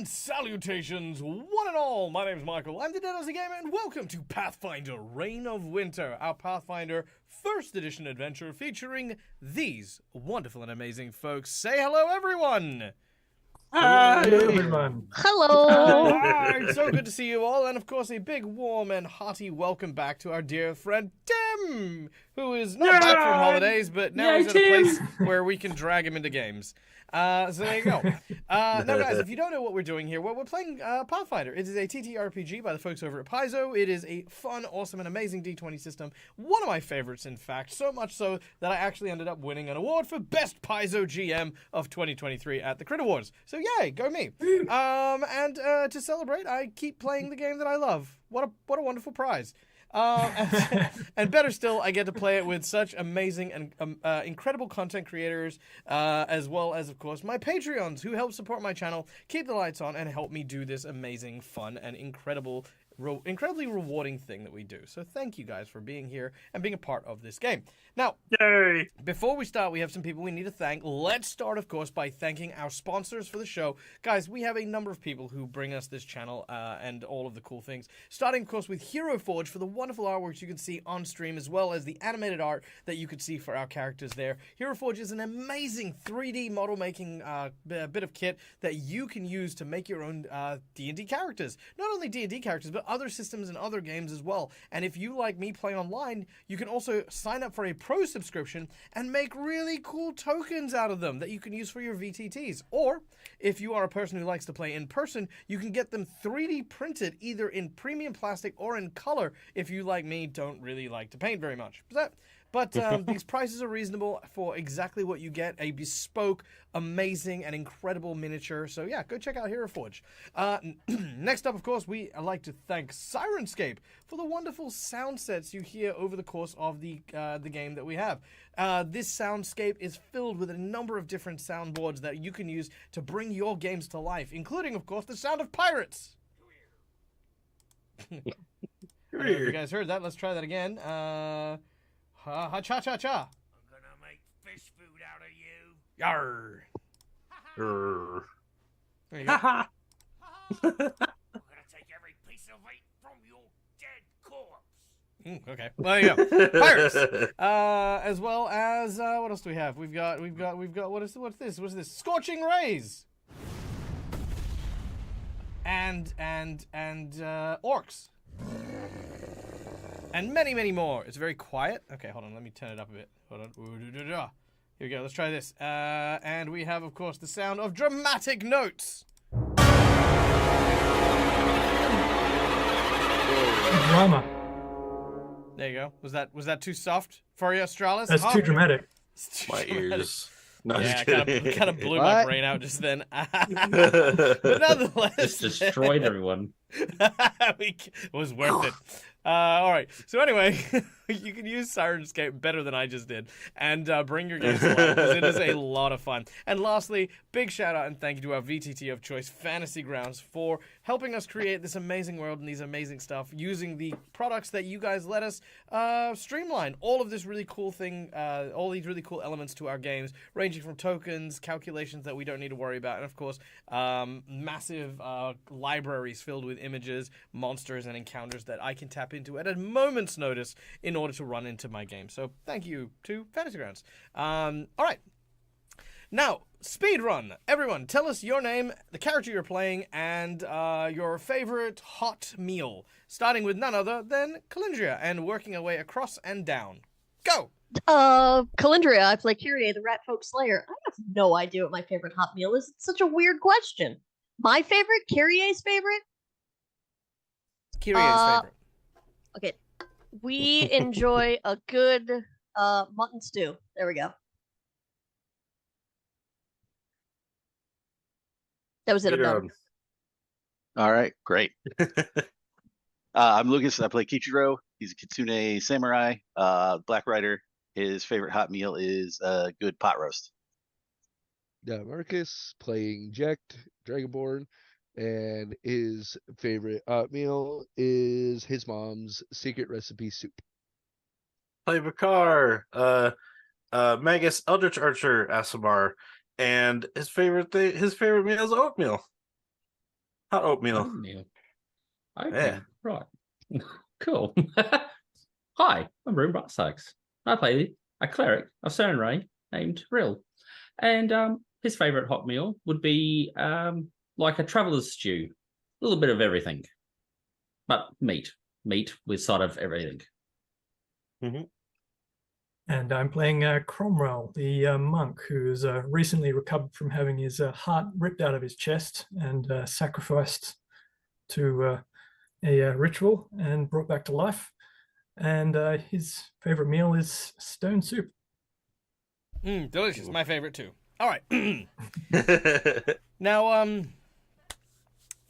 And salutations, one and all. My name is Michael. I'm the Dead Aussie Gamer, and welcome to Pathfinder: Reign of Winter, our Pathfinder First Edition adventure featuring these wonderful and amazing folks. Say hello, everyone. Hi, everyone. Hello. Hi, it's so good to see you all, and of course, a big, warm, and hearty welcome back to our dear friend Tim, who is not back from holidays, but now he's at a place where we can drag him into games. So there you go. Now, guys, if you don't know what we're doing here, well, we're playing Pathfinder. It is a TTRPG by the folks over at Paizo. It is a fun, awesome, and amazing D20 system. One of my favorites, in fact, so much so that I actually ended up winning an award for Best Paizo GM of 2023 at the Crit Awards. So yay, go me. And to celebrate, I keep playing the game that I love. What a wonderful prize. And better still, I get to play it with such amazing and incredible content creators, as well as, of course, my Patreons who help support my channel, keep the lights on, and help me do this amazing, fun, and incredibly rewarding thing that we do. So thank you guys for being here and being a part of this game. Now, Yay! Before we start, we have some people we need to thank. Let's start, of course, by thanking our sponsors for the show. Guys, we have a number of people who bring us this channel and all of the cool things. Starting, of course, with Hero Forge for the wonderful artworks you can see on stream, as well as the animated art that you could see for our characters there. Hero Forge is an amazing 3D model making bit of kit that you can use to make your own D&D characters. Not only D&D characters, but other systems and other games as well. And if you, like me, play online, you can also sign up for a pro subscription and make really cool tokens out of them that you can use for your VTTs. Or, if you are a person who likes to play in person, you can get them 3D printed either in premium plastic or in color if you, like me, don't really like to paint very much. But these prices are reasonable for exactly what you get, a bespoke, amazing, and incredible miniature. So yeah, go check out Hero Forge. Next up, of course, we like to thank Sirenscape for the wonderful sound sets you hear over the course of the game that we have. This soundscape is filled with a number of different soundboards that you can use to bring your games to life, including, of course, the sound of pirates. If you guys heard that, let's try that again. Ha-cha-cha-cha. I'm gonna make fish food out of you. Yarr. Grr. There you go. I'm gonna take every piece of meat from your dead corpse. Okay. Well, there you go. Pirates. As well as what else do we have? We've got. What's this? What's this? Scorching rays. And orcs. And many, many more. It's very quiet. Okay, hold on. Let me turn it up a bit. Hold on. Here we go. Let's try this. And we have, of course, the sound of dramatic notes. Drama. There you go. Was that too soft for you, Astralis? That's too dramatic. It's too My dramatic. ears. No, Yeah, just kidding. kind of blew my brain out just then. But nonetheless, Just destroyed everyone. it was worth it. All right. So anyway, you can use Sirenscape better than I just did, and bring your games to life because it is a lot of fun. And lastly, big shout out and thank you to our VTT of choice, Fantasy Grounds, for helping us create this amazing world and these amazing stuff using the products that you guys let us streamline. All of this really cool thing, all these really cool elements to our games, ranging from tokens, calculations that we don't need to worry about, and of course, massive libraries filled with images, monsters, and encounters that I can tap into at a moment's notice in order to run into my game. So thank you to Fantasy Grounds. All right. Now, speed run. Everyone, tell us your name, the character you're playing, and your favorite hot meal. Starting with none other than Calindria and working our way across and down. Go! Calindria, I play Kyrie, the Rat Folk Slayer. I have no idea what my favorite hot meal is. It's such a weird question. My favorite? Kyrie's favorite? Kyrie's favorite. Okay. We enjoy a good mutton stew. There we go. That was it. I'm done. All right, great. I'm Lucas. I play Kichiro. He's a Kitsune samurai, Black Rider. His favorite hot meal is a good pot roast. Marcus playing Jack Dragonborn, and his favorite meal is his mom's secret recipe soup. Play Bakar, Magus Eldritch Archer Asimar, and his favorite meal is oatmeal. Hot oatmeal. Oatmeal. Okay, Yeah. right. Cool. Hi, I'm Rune Brightstakes. I play a cleric of Cernray named Rill. And his favourite hot meal would be like a traveller's stew. A little bit of everything. But meat. Meat with side of everything. And I'm playing Cromwell, the monk who's recently recovered from having his heart ripped out of his chest and sacrificed to a ritual and brought back to life. And his favorite meal is stone soup. Delicious. My favorite too. All right. Now,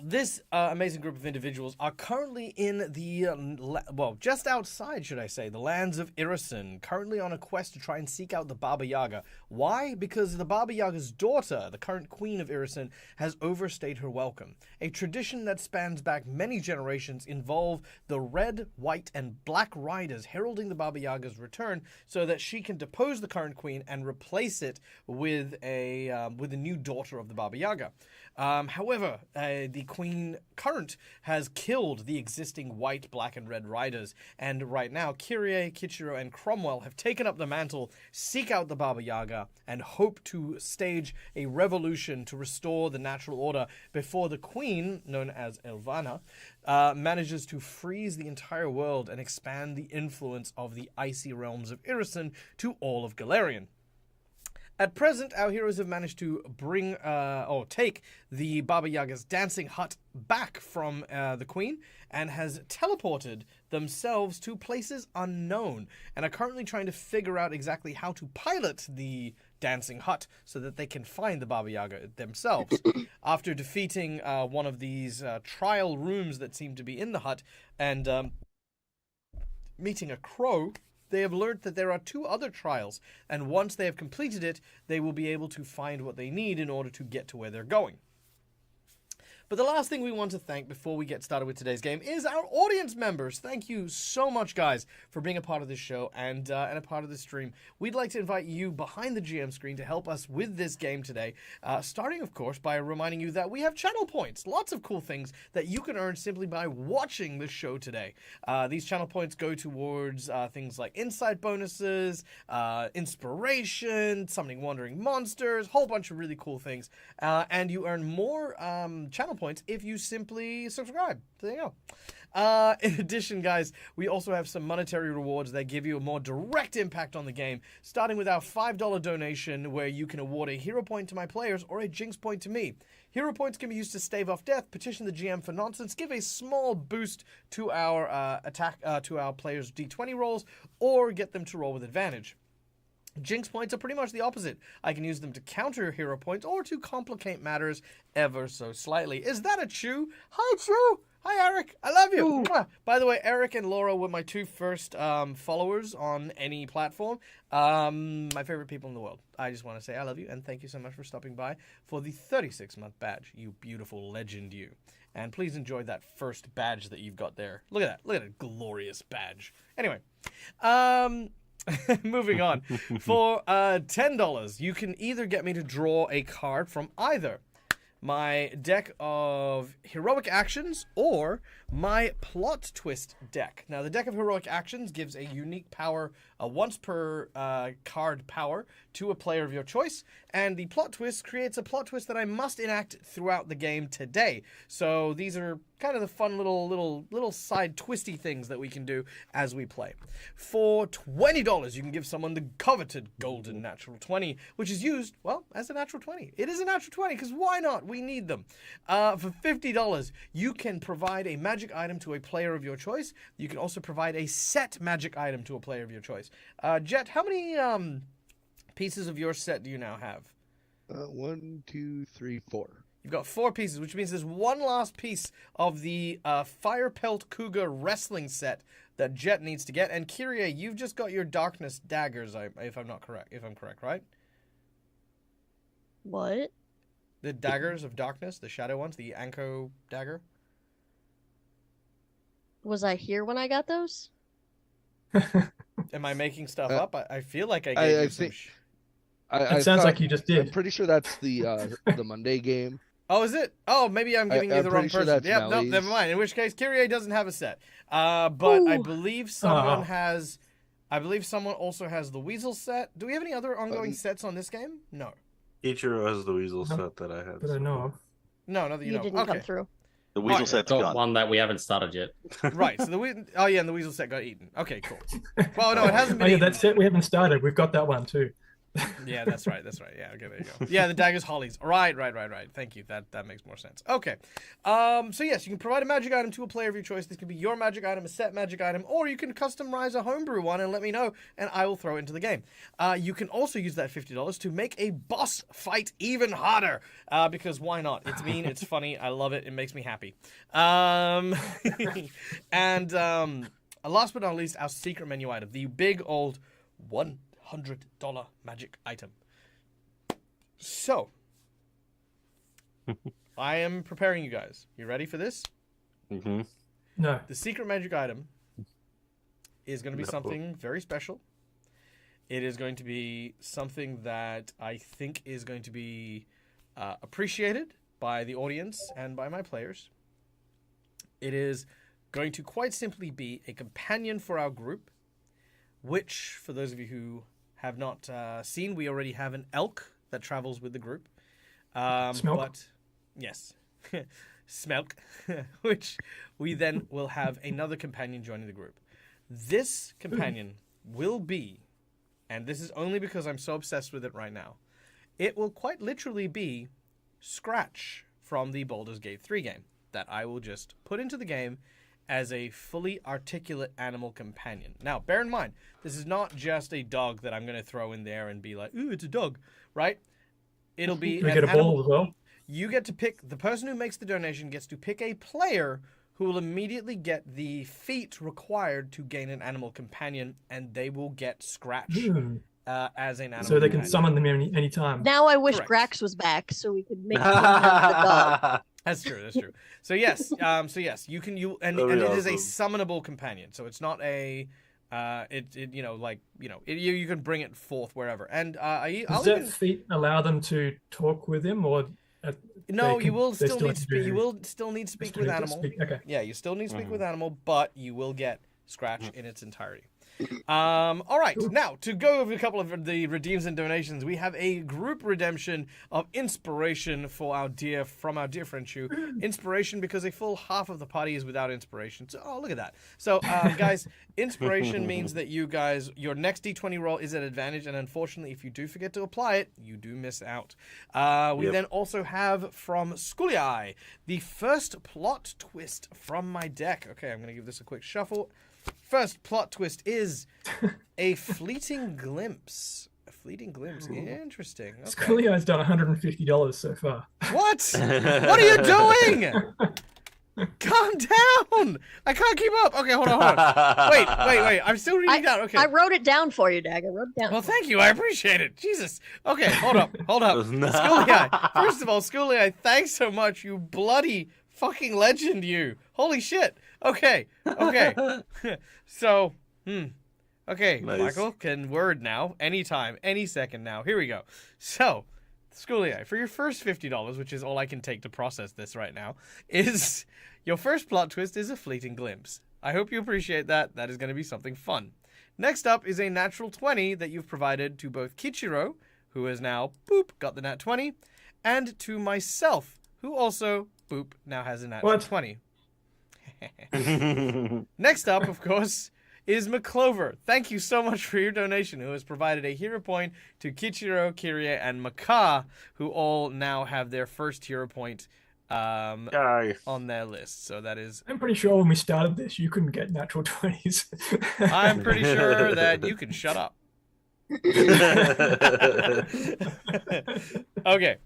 this amazing group of individuals are currently in the, just outside, should I say, the lands of Irison, currently on a quest to try and seek out the Baba Yaga. Why? Because the Baba Yaga's daughter, the current queen of Irison, has overstayed her welcome. A tradition that spans back many generations involve the red, white, and black riders heralding the Baba Yaga's return so that she can depose the current queen and replace it with a new daughter of the Baba Yaga. However, the Queen current has killed the existing white, black, and red riders, and right now, Kyrie, Kichiro, and Cromwell have taken up the mantle, seek out the Baba Yaga, and hope to stage a revolution to restore the natural order before the Queen, known as Elvana, manages to freeze the entire world and expand the influence of the icy realms of Irison to all of Galarian. At present, our heroes have managed to take the Baba Yaga's dancing hut back from the Queen and has teleported themselves to places unknown and are currently trying to figure out exactly how to pilot the dancing hut so that they can find the Baba Yaga themselves. After defeating one of these trial rooms that seem to be in the hut and meeting a crow, they have learned that there are 2 other trials, and once they have completed it, they will be able to find what they need in order to get to where they're going. But the last thing we want to thank before we get started with today's game is our audience members. Thank you so much, guys, for being a part of this show and a part of this stream. We'd like to invite you behind the GM screen to help us with this game today, starting, of course, by reminding you that we have channel points. Lots of cool things that you can earn simply by watching the show today. These channel points go towards things like insight bonuses, inspiration, summoning wandering monsters, whole bunch of really cool things. And you earn more channel points if you simply subscribe. There you go. In addition, guys, we also have some monetary rewards that give you a more direct impact on the game, starting with our $5 donation, where you can award a hero point to my players or a jinx point to me. Hero points can be used to stave off death, petition the GM for nonsense, give a small boost to our to our players' d20 rolls, or get them to roll with advantage. Jinx points are pretty much the opposite. I can use them to counter hero points or to complicate matters ever so slightly. Is that a Chew? Hi, Chew! Hi, Eric! I love you! Mwah. By the way, Eric and Laura were my 2 first followers on any platform. My favorite people in the world. I just want to say I love you and thank you so much for stopping by for the 36-month badge. You beautiful legend, you. And please enjoy that first badge that you've got there. Look at that. Look at that glorious badge. Anyway, moving on. For $10, you can either get me to draw a card from either my deck of heroic actions or my plot twist deck. Now, the deck of heroic actions gives a unique power, a once per card power to a player of your choice, and the plot twist creates a plot twist that I must enact throughout the game today. So these are kind of the fun little side twisty things that we can do as we play. For $20, you can give someone the coveted golden natural 20, which is used, well, as a natural 20. It is a natural 20, because why not? We need them. For $50, you can provide a magic item to a player of your choice. You can also provide a set magic item to a player of your choice. Jet, how many pieces of your set do you now have? 1, 2, 3, 4. You've got 4 pieces, which means there's one last piece of the Fire Pelt Cougar wrestling set that Jet needs to get. And Kyrie, you've just got your Darkness daggers, if I'm correct, right? What? The daggers of darkness, the shadow ones, the Anko dagger. Was I here when I got those? Am I making stuff up? I feel like I gave you some. It sounds like you just did. I'm pretty sure that's the Monday game. Oh, is it? Oh, maybe I'm giving you I'm the wrong pretty sure person. that's Yep, no, Melly's. never mind. In which case, Kyrie doesn't have a set. But I Ooh. believe someone Oh. has. I believe someone also has the Weasel set. Do we have any other ongoing sets on this game? No. Ichiro has the weasel No, set that I had. That I know of. No, not that you You know. didn't come Okay. through. The weasel Alright, set's Got gone. one that we haven't started yet. Right. So oh yeah, and the Weasel set got eaten. Okay, cool. Well, no, it hasn't Oh been yeah, eaten. that's it. We haven't started. We've got that one too. Yeah, that's right. That's right. Yeah, okay, there you go. Yeah, the daggers, hollies. Right. Thank you. That makes more sense. Okay. So yes, you can provide a magic item to a player of your choice. This could be your magic item, a set magic item, or you can customize a homebrew one and let me know, and I will throw it into the game. You can also use that $50 to make a boss fight even harder, because why not? It's mean, it's funny, I love it, it makes me happy. And last but not least, our secret menu item, the big old $100 magic item. So, I am preparing you guys. You ready for this? Mm-hmm. No. The secret magic item is going to be No. something very special. It is going to be something that I think is going to be appreciated by the audience and by my players. It is going to quite simply be a companion for our group, which, for those of you who have not seen, we already have an elk that travels with the group. Smelk? But yes, Smelk, which we then will have another companion joining the group. This companion will be, and this is only because I'm so obsessed with it right now, it will quite literally be Scratch from the Baldur's Gate 3 game that I will just put into the game as a fully articulate animal companion. Now, bear in mind, this is not just a dog that I'm going to throw in there and be like, ooh, it's a dog, right? It'll be We an get a animal. ball as well. You get to pick, the person who makes the donation gets to pick a player who will immediately get the feat required to gain an animal companion, and they will get Scratch as an animal So they can companion. summon them any time. Now I wish Correct. Grax was back so we could make him have the dog. That's true. That's true. So yes, you can and That'd be it is a awesome. summonable companion. So it's not a you can bring it forth wherever. And I'll Does that even, feat allow them to talk with him, or no, they you can- will they still need have to to speak. You do- will still need to speak with animal. Okay. Yeah, you still need to speak Mhm. with animal, but you will get Scratch in its entirety. All right, now to go over a couple of the redeems and donations, we have a group redemption of inspiration for from our dear friend Shu. Inspiration because a full half of the party is without inspiration. So, oh, look at that. So, guys, inspiration means that you guys, your next D20 roll is at advantage, and unfortunately, if you do forget to apply it, you do miss out. We Yep. then also have from Schoolie the first plot twist from my deck. Okay, I'm going to give this a quick shuffle. First plot twist is a fleeting glimpse. A fleeting glimpse. Interesting. Okay. Scully's done $150 so far. What? What are you doing? Calm down. I can't keep up. Okay, hold on. Wait. I'm still reading down. Okay. I wrote it down for you, Dag. I wrote it down. Well, thank you. I appreciate it. Jesus. Okay, hold up. No. Schoolie, first of all, Schoolie, thanks so much. You bloody fucking legend, you. Holy shit. Okay. So, okay, Nice. Michael can word now, anytime, any second now. Here we go. So, Schoolie, for your first $50, which is all I can take to process this right now, is your first plot twist is a fleeting glimpse. I hope you appreciate that. That is going to be something fun. Next up is a natural 20 that you've provided to both Kichiro, who has now, boop, got the nat 20, and to myself, who also, boop, now has a natural What? 20. Next up, of course, is McClover. Thank you so much for your donation, who has provided a hero point to Kichiro, Kirie, and Maka, who all now have their first hero point Guy. on their list. So that is, I'm pretty sure when we started this, you couldn't get natural 20s. I'm pretty sure that you can shut up. Okay,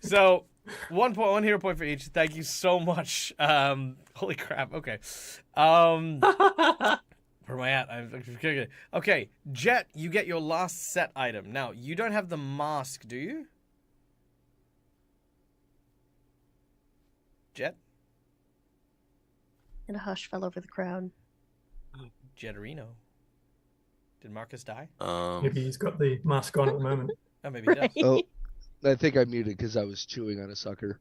so 1 hero point for each. Thank you so much. Holy crap. Okay. Where am I at? Okay, Jet, you get your last set item. Now, you don't have the mask, do you? Jet? And a hush fell over the crowd. Jetterino. Did Marcus die? Maybe he's got the mask on at the moment. Oh, maybe he does. Right. Oh, I think I muted because I was chewing on a sucker.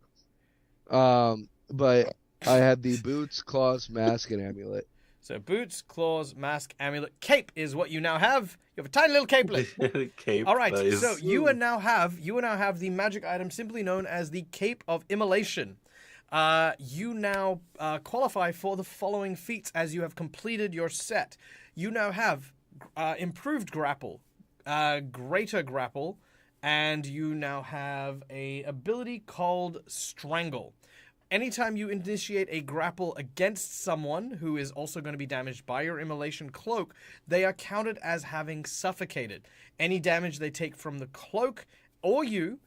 But I had the boots, claws, mask, and amulet. So boots, claws, mask, amulet, cape is what you now have. You have a tiny little capelet. Cape. All right, nice. so you now have the magic item simply known as the Cape of Immolation. You now qualify for the following feats as you have completed your set. You now have improved grapple, greater grapple, and you now have a ability called Strangle. Anytime you initiate a grapple against someone who is also going to be damaged by your immolation cloak, they are counted as having suffocated. Any damage they take from the cloak or you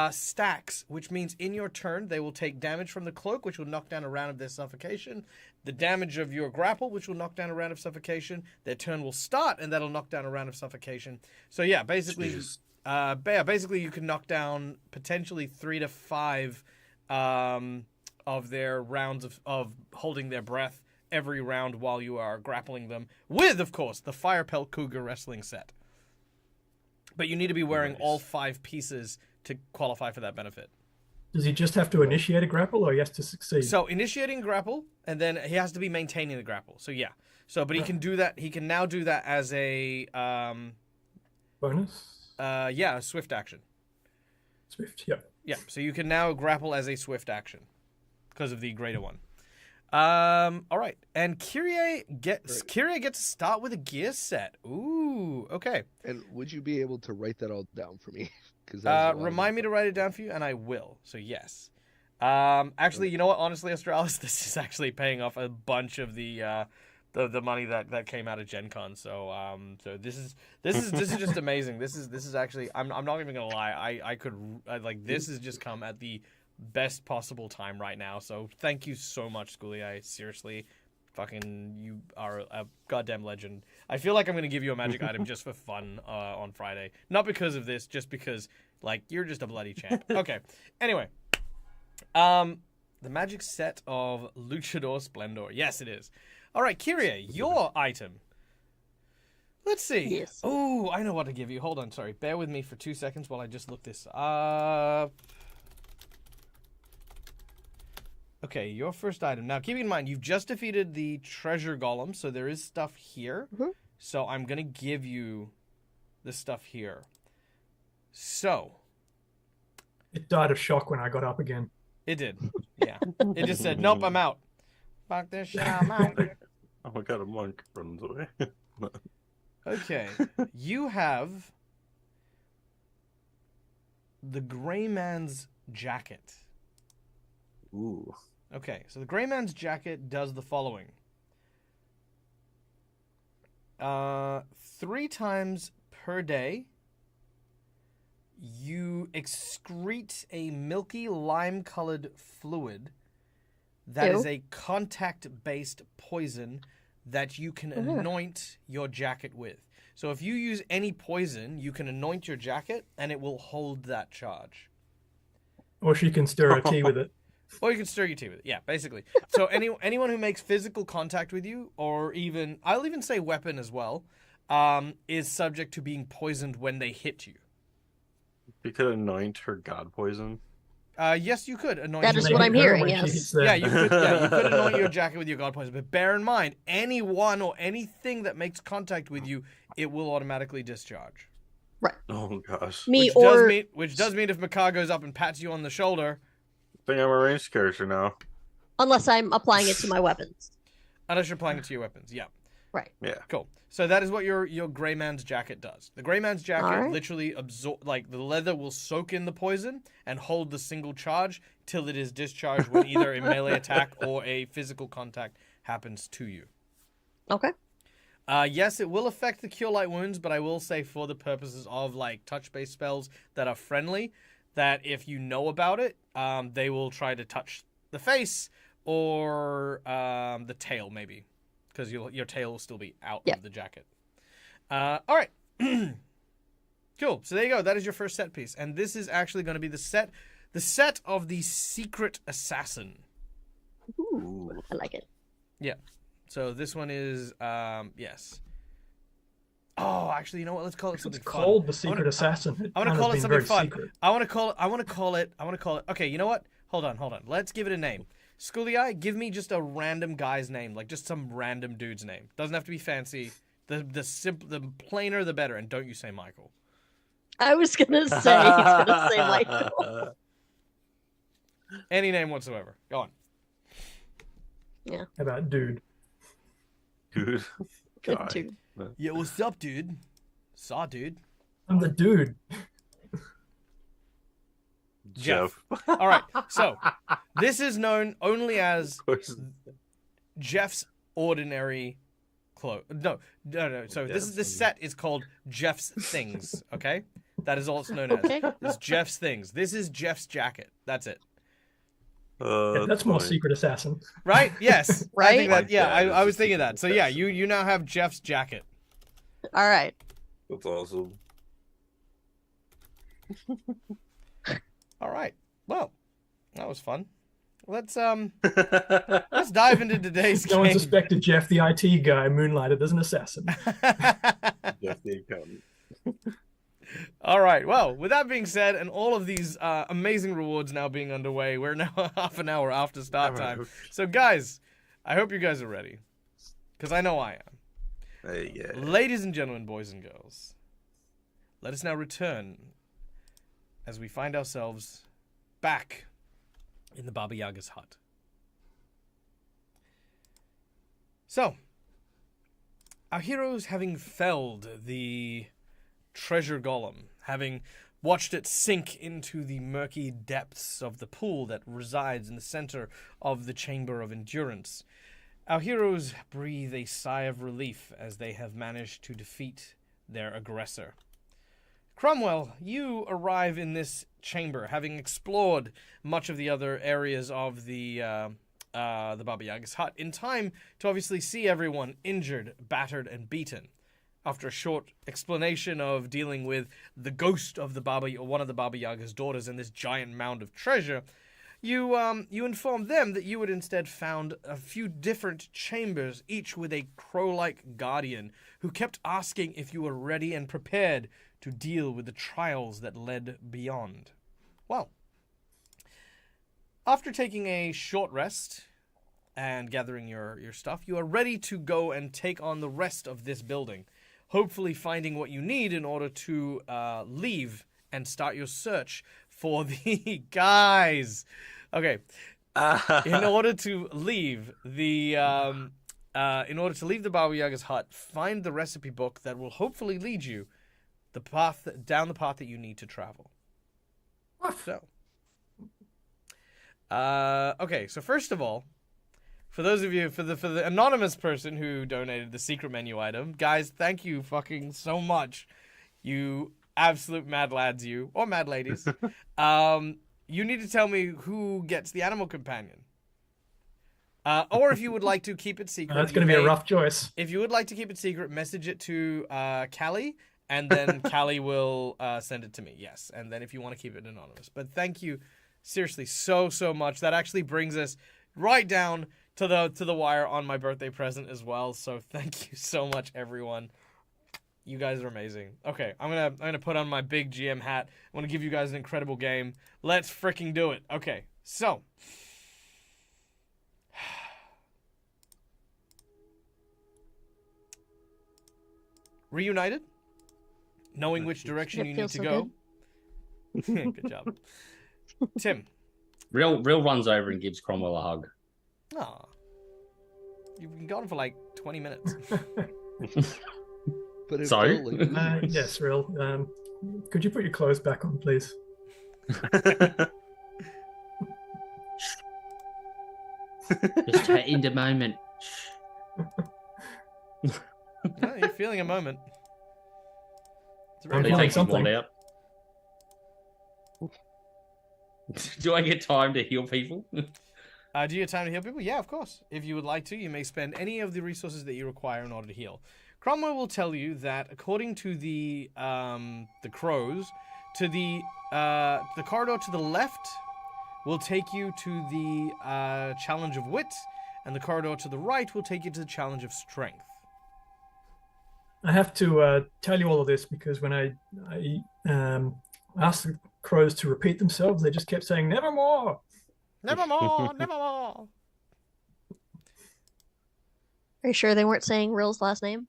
stacks, which means in your turn they will take damage from the cloak, which will knock down a round of their suffocation. The damage of your grapple, which will knock down a round of suffocation. Their turn will start, and that'll knock down a round of suffocation. So yeah, basically, basically you can knock down potentially 3 to 5 of their rounds of holding their breath every round while you are grappling them with, of course, the Fire Pelt Cougar wrestling set. But you need to be wearing all 5 pieces to qualify for that benefit. Does he just have to initiate a grapple, or he has to succeed? So initiating grapple, and then he has to be maintaining the grapple. So yeah. So, but he can do that. He can now do that as a bonus. Yeah, a swift action. Swift. Yep. Yeah. So you can now grapple as a swift action because of the greater one. All right, and Kyrie gets to start with a gear set. Ooh, okay. And would you be able to write that all down for me? Remind me to write it down for you, and I will. So yes. Actually, you know what? Honestly, Australis, this is actually paying off a bunch of the money that came out of Gen Con. So so this is just amazing. This is actually I'm not even gonna lie. This has just come at the best possible time right now. So thank you so much, Schoolie. I seriously, you are a goddamn legend. I feel like I'm gonna give you a magic item just for fun on Friday, not because of this, just because you're just a bloody champ. Okay. Anyway, the magic set of Luchador Splendor. Yes, it is. All right, Kyrie, your item. Let's see. Yes. Oh, I know what to give you. Hold on, sorry. Bear with me for 2 seconds while I just look this up. Okay, your first item. Now, keep in mind, you've just defeated the treasure golem, so there is stuff here. Mm-hmm. So I'm going to give you the stuff here. So. It died of shock when I got up again. It did. Yeah. It just said, nope, I'm out. Fuck this shit, I'm out. Oh my god, a monk runs away. Okay. You have the Gray Man's Jacket. Ooh. Okay, so the Gray Man's Jacket does the following. 3 times per day, you excrete a milky lime-colored fluid that is a contact-based poison that you can anoint your jacket with. So if you use any poison, you can anoint your jacket, and it will hold that charge. Or she can stir a tea with it. Or you can stir your tea with it. Yeah, basically. So anyone who makes physical contact with you, or I'll even say weapon as well, is subject to being poisoned when they hit you. You could anoint her god poison. Yes, you could anoint. That is what I'm hearing. Yes. Yeah, you could anoint your jacket with your god poison. But bear in mind, anyone or anything that makes contact with you, it will automatically discharge. Right. Oh gosh. Which does mean if Makar goes up and pats you on the shoulder. I think I'm a ranged character now. Unless I'm applying it to my weapons. Unless you're applying it to your weapons, yeah. Right. Yeah. Cool. So that is what your Gray Man's Jacket does. The Gray Man's Jacket literally the leather will soak in the poison and hold the single charge till it is discharged when either a melee attack or a physical contact happens to you. Okay. Yes, it will affect the Cure Light Wounds, but I will say for the purposes of touch-based spells that are friendly, that if you know about it, they will try to touch the face or the tail maybe. Because your tail will still be out of the jacket. All right. Cool. So there you go. That is your first set piece. And this is actually going to be the set of the Secret Assassin. Ooh, I like it. Yeah. So this one is, yes. Oh, actually, you know what? Let's call it something fun. It's called the Secret Assassin. I want to call it something fun. I want to call it. Okay, you know what? Hold on. Let's give it a name. Schooly Eye, give me just a random guy's name, like just some random dude's name. Doesn't have to be fancy. The plainer the better, and don't you say Michael. I was gonna say he's gonna say Michael. Any name whatsoever. Go on. How about dude? Dude. Good God. dude. Yeah, what's up, dude? Saw, dude. I'm the dude. Jeff. All right. So this is known only as Of course. Jeff's ordinary clothes. No. So this set is called Jeff's Things. Okay, that is all it's known as. Okay. It's Jeff's Things. This is Jeff's jacket. That's it. Yeah, that's more funny. Secret Assassin. Right? Yes. I Right? think that, Like yeah, that is I was a thinking that. secret So yeah, assassin. you now have Jeff's jacket. All right. That's awesome. All right. Well, that was fun. Let's dive into today's No one game. suspected Jeff, the IT guy, moonlighted as an assassin. Jeff the accountant. All right. Well, with that being said, and all of these amazing rewards now being underway, we're now half an hour after start time. So, guys, I hope you guys are ready, because I know I am. Hey, yeah. Ladies and gentlemen, boys and girls, let us now return as we find ourselves back in the Baba Yaga's hut. So, our heroes, having felled the treasure golem, having watched it sink into the murky depths of the pool that resides in the center of the Chamber of Endurance, our heroes breathe a sigh of relief as they have managed to defeat their aggressor. Cromwell, you arrive in this chamber, having explored much of the other areas of the Baba Yaga's hut, in time to obviously see everyone injured, battered, and beaten. After a short explanation of dealing with the ghost of one of the Baba Yaga's daughters and this giant mound of treasure, you informed them that you had instead found a few different chambers, each with a crow-like guardian who kept asking if you were ready and prepared to deal with the trials that led beyond. Well, after taking a short rest and gathering your stuff, you are ready to go and take on the rest of this building, hopefully finding what you need in order to leave and start your search for the guys. Okay. In order to leave the Baba Yaga's hut, find the recipe book that will hopefully lead you down the path that you need to travel. So, okay. So first of all, for those of you, for the anonymous person who donated the secret menu item, guys, thank you fucking so much. You absolute mad lads, or mad ladies. You need to tell me who gets the animal companion. Or if you would like to keep it secret. That's going to be a rough choice. If you would like to keep it secret, message it to Callie, and then Callie will send it to me. Yes, and then if you want to keep it anonymous. But thank you, seriously, so much. That actually brings us right down to the wire on my birthday present as well. So thank you so much, everyone. You guys are amazing. Okay, I'm gonna put on my big GM hat. I want to give you guys an incredible game. Let's freaking do it. Okay, so. Reunited, knowing which direction you need feels to so go. Good job. Tim. Real runs over and gives Cromwell a hug. Aw. You've been gone for like 20 minutes. But it Sorry? felt like Yes, real. Could you put your clothes back on, please? Just in the moment. No, you're feeling a moment. It's a I'm very He feeling takes his something. wand out. Do I get time to heal people? Do you have time to heal people? Yeah, of course. If you would like to, you may spend any of the resources that you require in order to heal. Cromwell will tell you that according to the crows, to the corridor to the left will take you to the challenge of wit, and the corridor to the right will take you to the challenge of strength. I have to tell you all of this because when I asked the crows to repeat themselves, they just kept saying "nevermore." Nevermore, nevermore. Are you sure they weren't saying Rill's last name?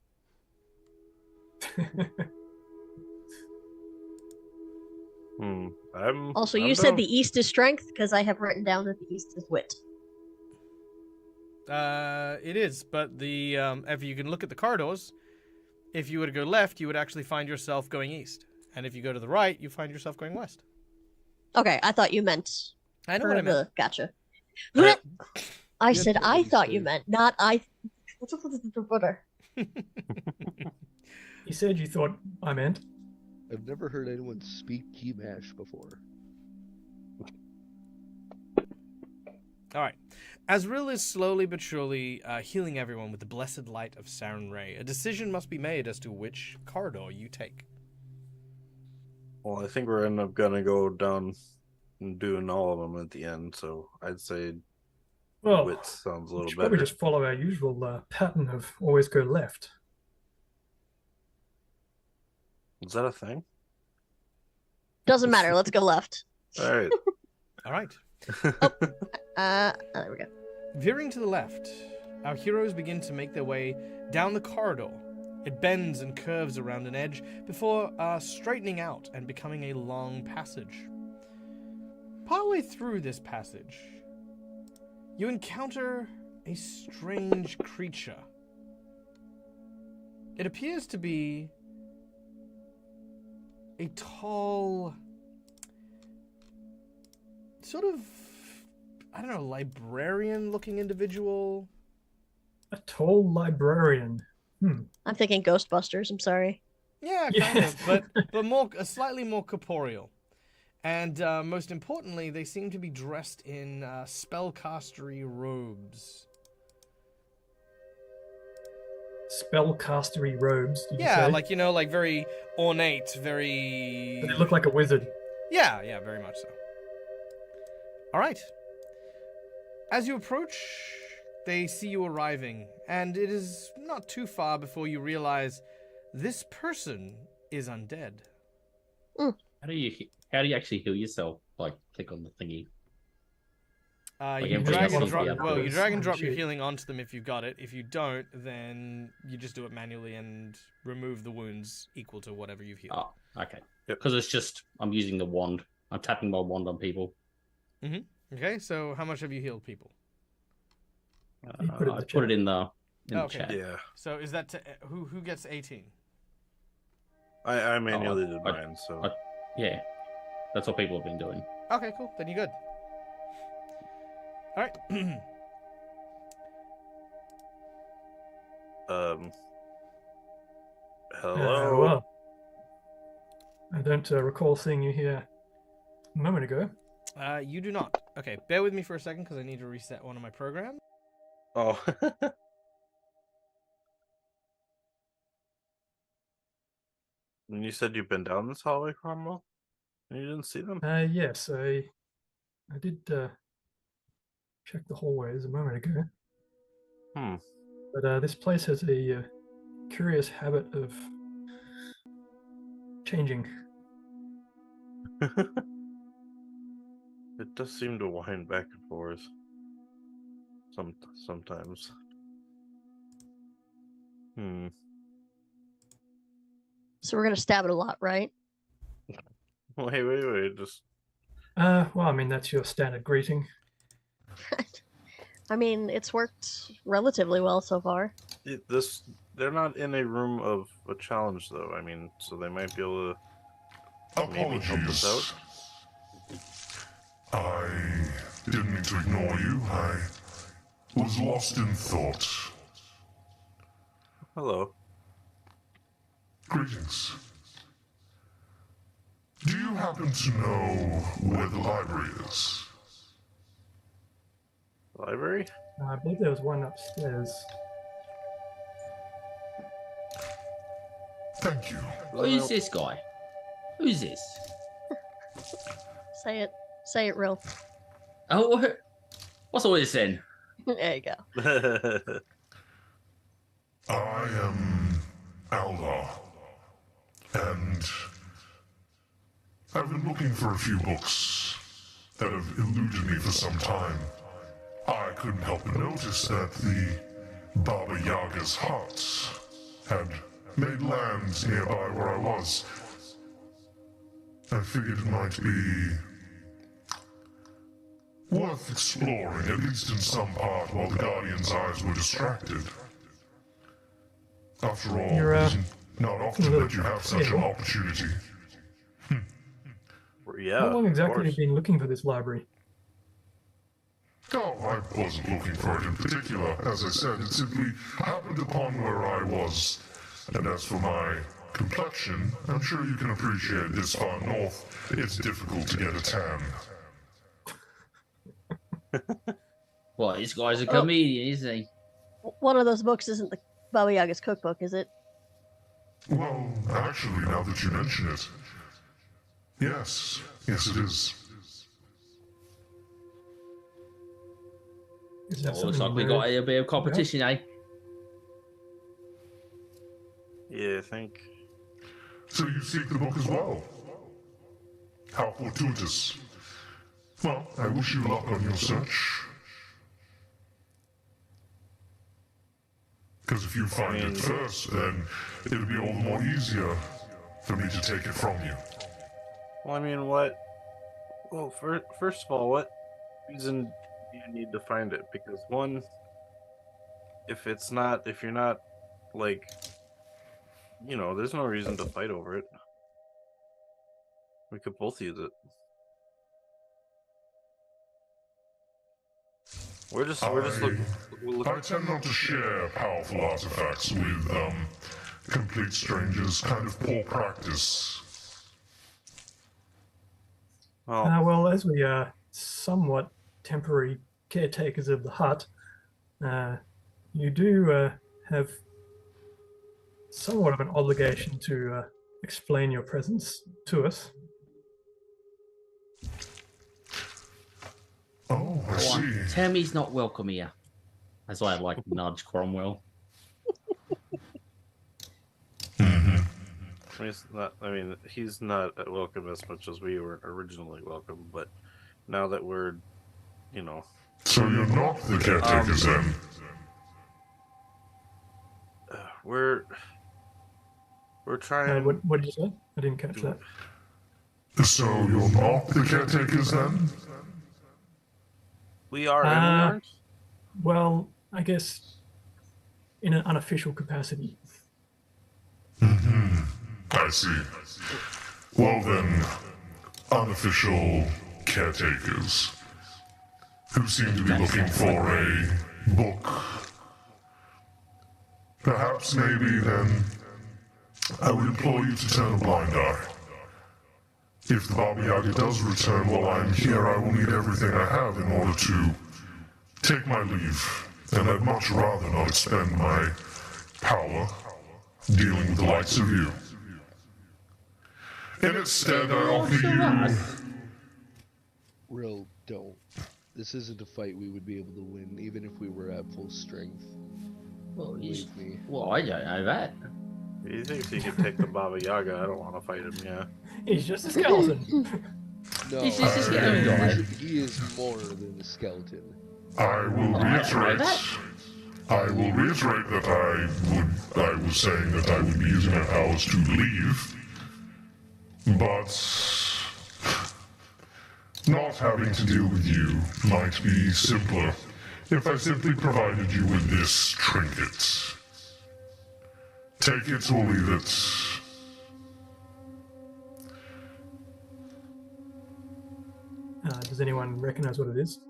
Also, you I'm said down. the East is strength, because I have written down that the East is wit. It is, but the if you can look at the corridors, if you were to go left, you would actually find yourself going east, and if you go to the right, you find yourself going west. Okay, I thought you meant. I know what I meant. Gotcha. Uh, I Yeah, said that's I what he thought you said. meant, not I. You said you thought I meant. I've never heard anyone speak key mash before. All right. As Rill is slowly but surely healing everyone with the blessed light of Saren Ray, a decision must be made as to which corridor you take. Well, I think we're gonna go down and doing all of them at the end. So I'd say Well, wit sounds a we little should better. probably just follow our usual pattern of always go left. Is that a thing? Doesn't matter. Let's go left. All right. All right. There we go. Veering to the left, our heroes begin to make their way down the corridor. It bends and curves around an edge before straightening out and becoming a long passage. Partway through this passage, you encounter a strange creature. It appears to be a tall, sort of, I don't know, librarian-looking individual. A tall librarian. I'm thinking Ghostbusters. I'm sorry. Yeah, kind of, but more, slightly more corporeal. And most importantly, they seem to be dressed in spellcastery robes. Spellcastery robes. Did Yeah, you say? like, you know, like very ornate, very... They look like a wizard. Yeah, very much so. All right. As you approach, they see you arriving, and it is not too far before you realize this person is undead. How do you actually heal yourself? Like, click on the thingy. You everything drag else and is drop. the Well, you upgrades. drag and drop your Shit. healing onto them if you got it. If you don't, then you just do it manually and remove the wounds equal to whatever you've healed. Oh, okay. Yep. Because it's just I'm using the wand. I'm tapping my wand on people. Okay, so how much have you healed people? You put it in I the put it chat. in the Okay. chat. Yeah. So is that who gets 18? I manually did I- mine, so I- Yeah, that's what people have been doing. Okay, cool. Then you're good. All right. hello. Well, I don't recall seeing you here a moment ago. You do not. Okay, bear with me for a second because I need to reset one of my programs. Oh. And you said you've been down this hallway, Cromwell? And you didn't see them? Yes, I did check the hallways a moment ago. But this place has a curious habit of changing. It does seem to wind back and forth. Sometimes. So we're gonna stab it a lot, right? Wait. Just Well, I mean, that's your standard greeting. I mean, it's worked relatively well so far. they're not in a room of a challenge, though. I mean, so they might be able to maybe help us out. I didn't mean to ignore you. I was lost in thought. Hello. Greetings. Do you happen to know where the library is? Library? I believe there was one upstairs. Thank you. Who's this guy? Who's this? Say it real. Oh, what's all this then? There you go. I am Aldar, and I've been looking for a few books that have eluded me for some time. I couldn't help but notice that the Baba Yaga's hut had made land nearby where I was. I figured it might be worth exploring, at least in some part, while the Guardian's eyes were distracted. After all, You're, it is not often that you have such an opportunity. Yeah. How long of exactly have course. you been looking for this library? Oh, I wasn't looking for it in particular. As I said, it simply happened upon where I was. And as for my complexion, I'm sure you can appreciate this far north, it's difficult to get a tan. Well, this guy's a Oh. comedian, isn't he? One of those books isn't the Baba Yaga's cookbook, is it? Well, actually, now that you mention it, yes, yes it is. Is that Oh, looks something like we you got really- a bit of competition, eh? Yeah, I think. So you seek the book as well? How fortuitous. Well, I wish you luck on your search. Because if you find it first, then it'll be all the more easier for me to take it from you. Well, I mean, what? Well, first of all, what reason do you need to find it? Because one, if you're not, like, you know, there's no reason to fight over it. We could both use it. We're just looking. I tend not to share powerful artifacts with, complete strangers. Kind of poor practice. Well, Well, as we are somewhat temporary caretakers of the hut, you do have somewhat of an obligation to explain your presence to us. Oh, I Go see. on. Tell me he's not welcome here. As I like nudge Cromwell. he's not welcome as much as we were originally welcome. But now that we're, you know, So you're not the caretakers then? we're trying. What did you say? I didn't catch that. So you're not the caretakers then? We are, and we aren't. Well, I guess in an unofficial capacity. I see. Well then, unofficial caretakers who seem to be looking for a book. Perhaps maybe then I would implore you to turn a blind eye. If the Baba Yaga does return while I'm here, I will need everything I have in order to take my leave. And I'd much rather not expend my power dealing with the likes of you. And instead, I offer you... Real, don't. This isn't a fight we would be able to win, even if we were at full strength. Well, Believe me. well, I don't know that. He thinks he can take the Baba Yaga. I don't want to fight him. Yeah. He's just a skeleton. No, He's just a skeleton guy. he is more than a skeleton. I will reiterate that I was saying that I would be using my powers to leave, but not having to deal with you might be simpler if I simply provided you with this trinket. Take it or leave it. Does anyone recognize what it is?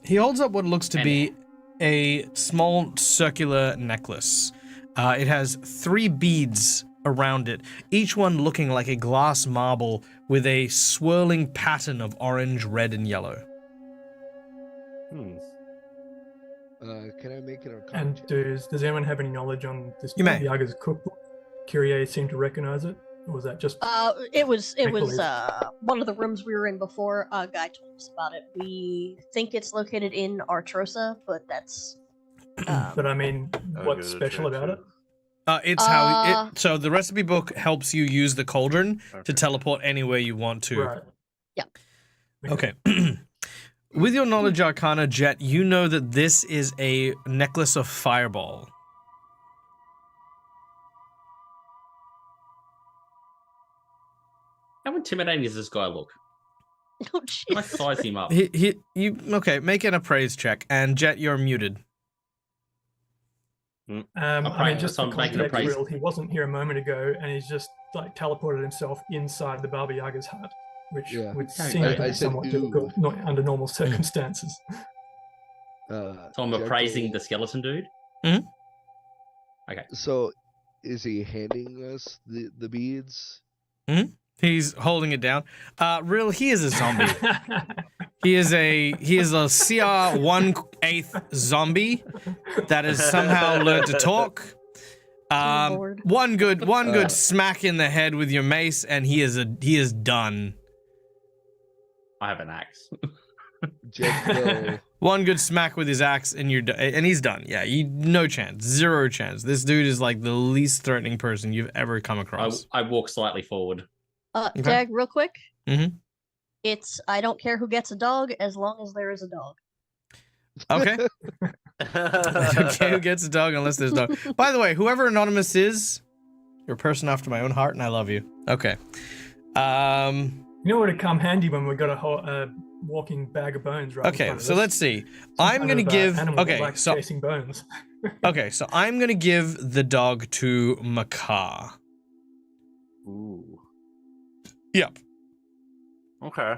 He holds up what looks to be a small circular necklace. It has 3 beads around it, each one looking like a glass marble with a swirling pattern of orange, red, and yellow. Can I make an arcana And check? does anyone have any knowledge on this You may. Baba Yaga's cookbook? Kyrie seemed to recognize it, or was that just? It was Make-believe. one of the rooms we were in before. A guy told us about it. We think it's located in Artrosa, but that's. But I mean, I'll what's give it a special check, about too. it? It's how it, so the recipe book helps you use the cauldron to Okay. teleport anywhere you want to. Right. Okay. With your knowledge arcana, Jet, you know that this is a necklace of fireball. How intimidating does this guy look? Oh, Can I Jesus. size him up? Okay, make an appraise check, and Jet, you're muted. I mean, just so for I'm making a context, praise. Will, he wasn't here a moment ago, and he's just like teleported himself inside the Baba Yaga's hut, which Yeah. would Okay. seem to I be said somewhat ooh. difficult, not under normal circumstances. So I'm Jekyll- appraising the skeleton dude. So, is he handing us the beads? He's holding it down. Real, he is a zombie. He is a CR 1/8 zombie that has somehow learned to talk. Lord. One good smack in the head with your mace, and he is done. I have an axe. Jekyll. One good smack with his axe, and and he's done. Yeah, no chance, 0 chance. This dude is like the least threatening person you've ever come across. I walk slightly forward. Okay. Jag, real quick. Mhm. It's I don't care who gets a dog as long as there is a dog. Okay. Okay, who gets a dog unless there's a dog? By the way, whoever Anonymous is, you're a person after my own heart, and I love you. Okay. You know what would come handy when we got a whole walking bag of bones, right? in Okay, front of so us? let's see. Some I'm kind gonna of, give. animal that Okay, likes so chasing bones. okay, so I'm gonna give the dog to Makar. Ooh. Yep. Okay.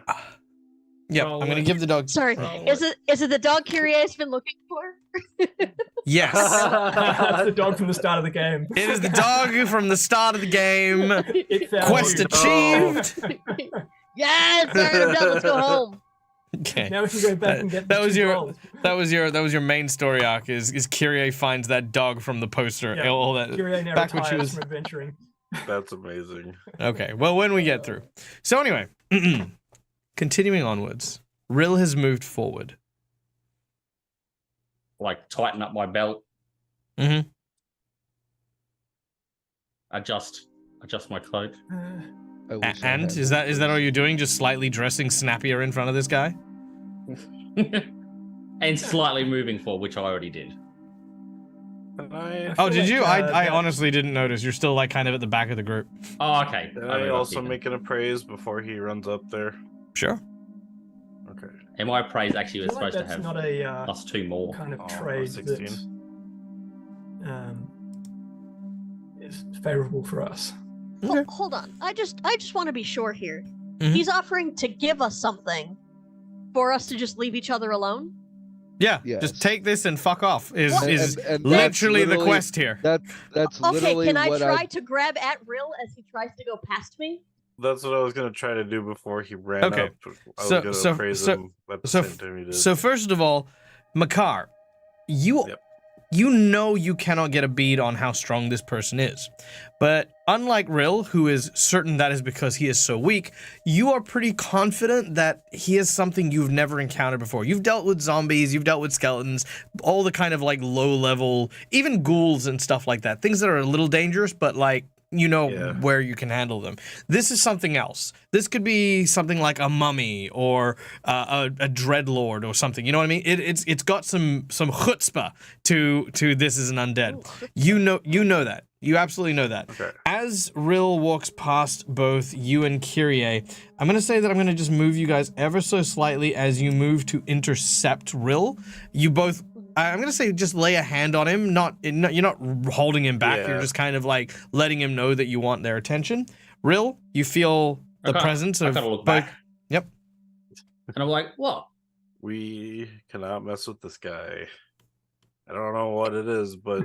Yep. I'm gonna give the dog. Sorry, is it the dog Kyrie's been looking for? Yes. That's the dog from the start of the game. It is the dog from the start of the game. It found Quest you. achieved. Yes, all right, I'm done. Let's go home. Okay. Now we can go back and get That the was two your gold. that was your main story arc is Kyrie finds that dog from the poster. Yeah, All that Kyrie now back when she retires was from adventuring. That's amazing. okay. Well, when we get through. So anyway, continuing onwards, Rill has moved forward. Like tighten up my belt. Mm-hmm. Adjust my cloak. I wish I And had is one. that all you're doing? Just slightly dressing snappier in front of this guy? And slightly moving forward, which I already did. Can I, Oh, feel did like, you? I that- honestly didn't notice. You're still like kind of at the back of the group. Oh, okay. can I I moved up also even. make an appraise before he runs up there? Sure. Okay. And my praise actually I was feel like supposed to that's have not a +2 more. kind of Oh, trade 16. that is favorable for us. Okay. Hold on. I just want to be sure here. Mhm. He's offering to give us something for us to just leave each other alone. Yeah. Yes. Just take this and fuck off. Is What? is And that's literally the quest here. That's Okay, literally can I what try to grab at Rill as he tries to go past me? That's what I was gonna try to do before he ran Okay. up. I was So- gonna so- praise so- him at the so- same time he did. So first of all, Makar, Yep. you know you cannot get a bead on how strong this person is. But unlike Rill, who is certain that is because he is so weak, you are pretty confident that he is something you've never encountered before. You've dealt with zombies, you've dealt with skeletons, all the kind of like low level, even ghouls and stuff like that. Things that are a little dangerous, but like, you know Yeah. where you can handle them. This is something else. This could be something like a mummy or a dreadlord or something. You know what I mean? It's got some chutzpah to this is an undead. You know that. You absolutely know that. Okay. As Rill walks past both you and Kyrie, I'm gonna say that I'm gonna just move you guys ever so slightly as you move to intercept Rill. You both. I'm gonna say just lay a hand on him. You're not holding him back. Yeah. You're just kind of like letting him know that you want their attention. Rill, you feel the presence I of kind of look both. back. Yep. And I'm like, what? We cannot mess with this guy. I don't know what it is, but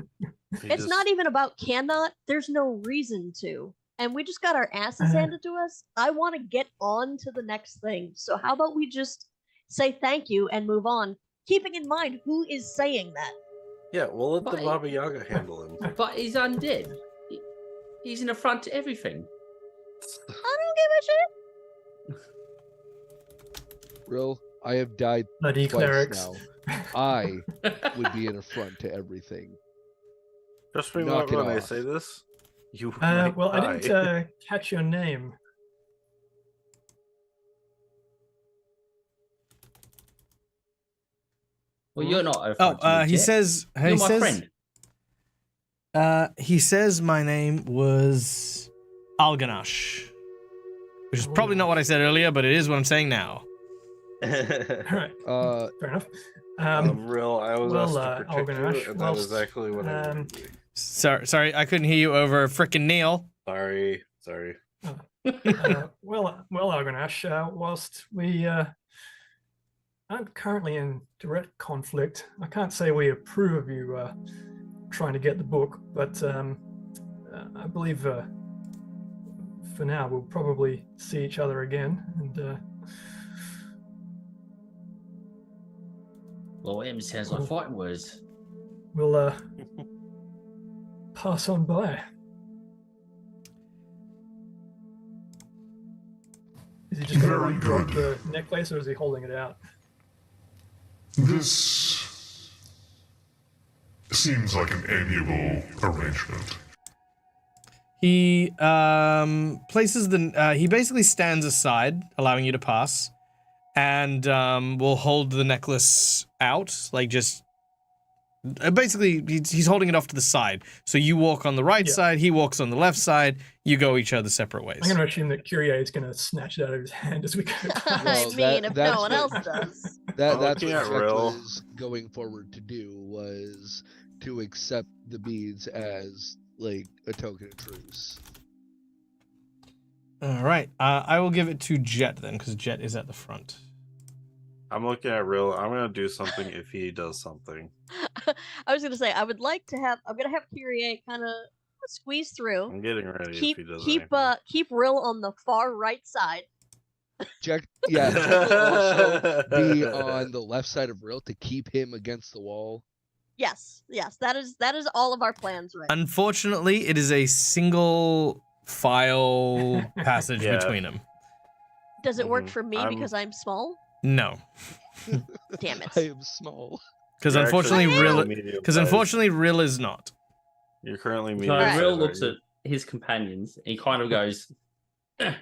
It's not even about cannot. There's no reason to. And we just got our asses handed to us. I want to get on to the next thing. So how about we just say thank you and move on, keeping in mind who is saying that. Yeah, we'll let the But- Baba Yaga handle him. But he's undead. He's an affront to everything. I don't give a shit. Real, I have died Bloody twice clerics. now. I would be an affront to everything. Trust me Knock it when I off. say this. You might Well, I die. didn't catch your name. Well, you're not a Oh, friend. he says. You're He my says. friend. He says my name was Alganash, which is probably not what I said earlier, but it is what I'm saying now. All right. Fair enough. Real, I was well, asked to protect you, Alganash, and that is whilst, exactly what I did. Sorry, I couldn't hear you over frickin' Neil. Sorry. well, Alganash, whilst we aren't currently in direct conflict, I can't say we approve of you trying to get the book, but I believe for now we'll probably see each other again, and Well, M sounds like fighting words. we'll pass on by. Is he just going to drop the necklace, or is he holding it out? This seems like an amiable arrangement. He places he basically stands aside, allowing you to pass, and will hold the necklace out, like just. Basically, he's holding it off to the side. So you walk on the right side, he walks on the left side, you go each other separate ways. I'm going to assume that Kyrie is going to snatch it out of his hand as we go. I mean, if no one else does. That's what Jack Jack was going forward to do, was to accept the beads as like a token of truce. All right. I will give it to Jet then, because Jet is at the front. I'm looking at Real. I'm gonna do something if he does something. I was gonna say I'm gonna have Kyrie kind of squeeze through. I'm getting ready Keep if he does keep Rill on the far right side. Jack will also be on the left side of Rill to keep him against the wall. Yes, that is all of our plans, right? Unfortunately, it is a single file passage between them. Does it work for me because I'm small? No. Damn it. I am small. Because unfortunately, Rill is not. You're currently So medium. Rill looks at his companions and he kind of goes, and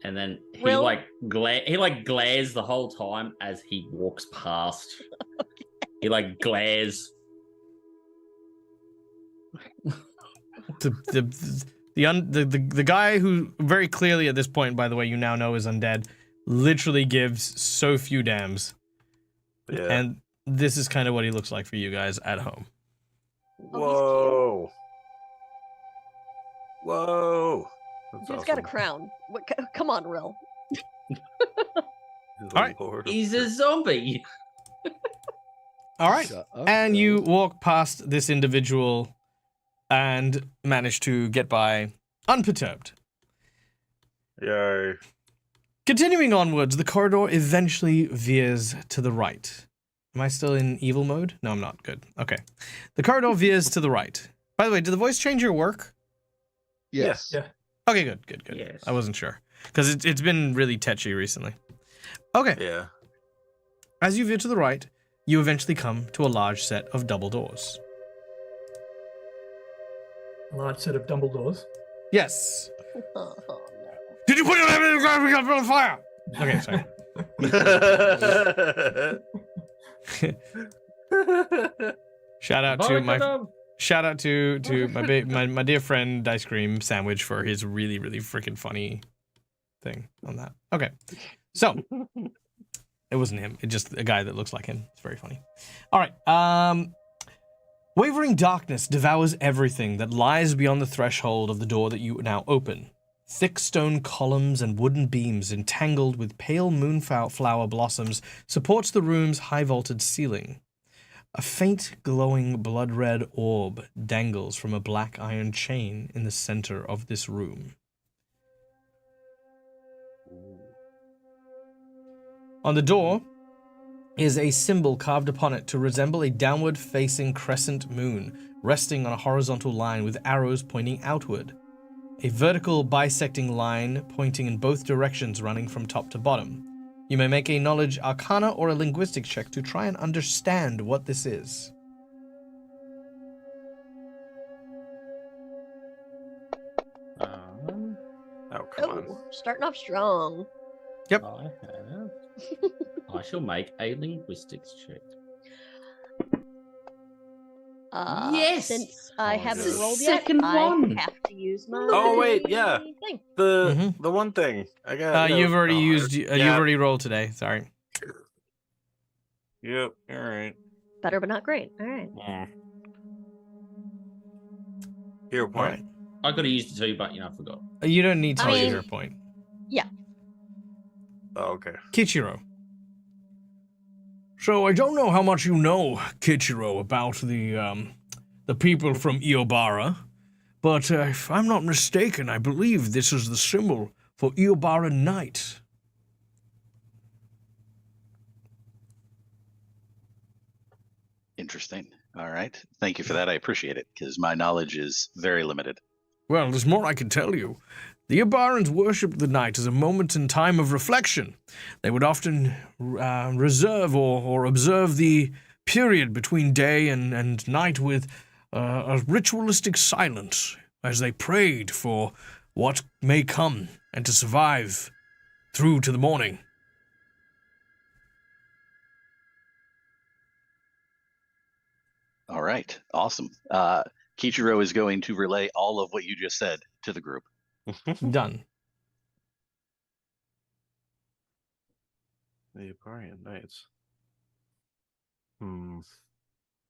then he Rill? glares the whole time as he walks past. He glares. The guy who very clearly at this point, by the way, you now know is undead, literally gives so few damns. Yeah. And this is kind of what he looks like for you guys at home. Whoa. Whoa. He's got a crown. Come on, Rill. All right. He's a zombie. All right. And you walk past this individual and manage to get by unperturbed. Yay. Continuing onwards, the corridor eventually veers to the right. Am I still in evil mode? No, I'm not. Good. Okay. The corridor veers to the right. By the way, did the voice changer work? Yes. Yeah. Okay, good. Yes. I wasn't sure. Because it's been really tetchy recently. Okay. Yeah. As you veer to the right, you eventually come to a large set of double doors. A large set of Dumbledores. Yes. Oh, no. Did you put your hand on fire? Okay, sorry. Shout out to my dear friend Ice Cream Sandwich for his really freaking funny thing on that. Okay, so it wasn't him. It's just a guy that looks like him. It's very funny. All right. Wavering darkness devours everything that lies beyond the threshold of the door that you now open. Thick stone columns and wooden beams entangled with pale moonflower blossoms supports the room's high-vaulted ceiling. A faint, glowing, blood-red orb dangles from a black iron chain in the center of this room. On the door is a symbol carved upon it to resemble a downward-facing crescent moon resting on a horizontal line with arrows pointing outward. A vertical bisecting line pointing in both directions running from top to bottom. You may make a knowledge arcana or a linguistic check to try and understand what this is. Oh, come on. Starting off strong. Yep. I have I shall make a linguistics check. Yes! Since I Oh, haven't good. rolled yet, Second one. I have to use my. Oh, wait, yeah. Thing. The one thing I got. You've already used. yeah. You've already rolled today. Sorry. Yep. All right. Better, but not great. All right. Hero All point. right. I could have used it too, but I forgot. You don't need to I use mean- your point. Oh, okay. Kichiro. So I don't know how much you know, Kichiro, about the people from Iobaria, but if I'm not mistaken, I believe this is the symbol for Iobaria Knight. Interesting. All right. Thank you for that. I appreciate it because my knowledge is very limited. Well, there's more I can tell you. The Ibarans worshipped the night as a moment in time of reflection. They would often reserve or observe the period between day and night with a ritualistic silence as they prayed for what may come and to survive through to the morning. All right. Awesome. Kichiro is going to relay all of what you just said to the group. Done. The Iobaria Knights. I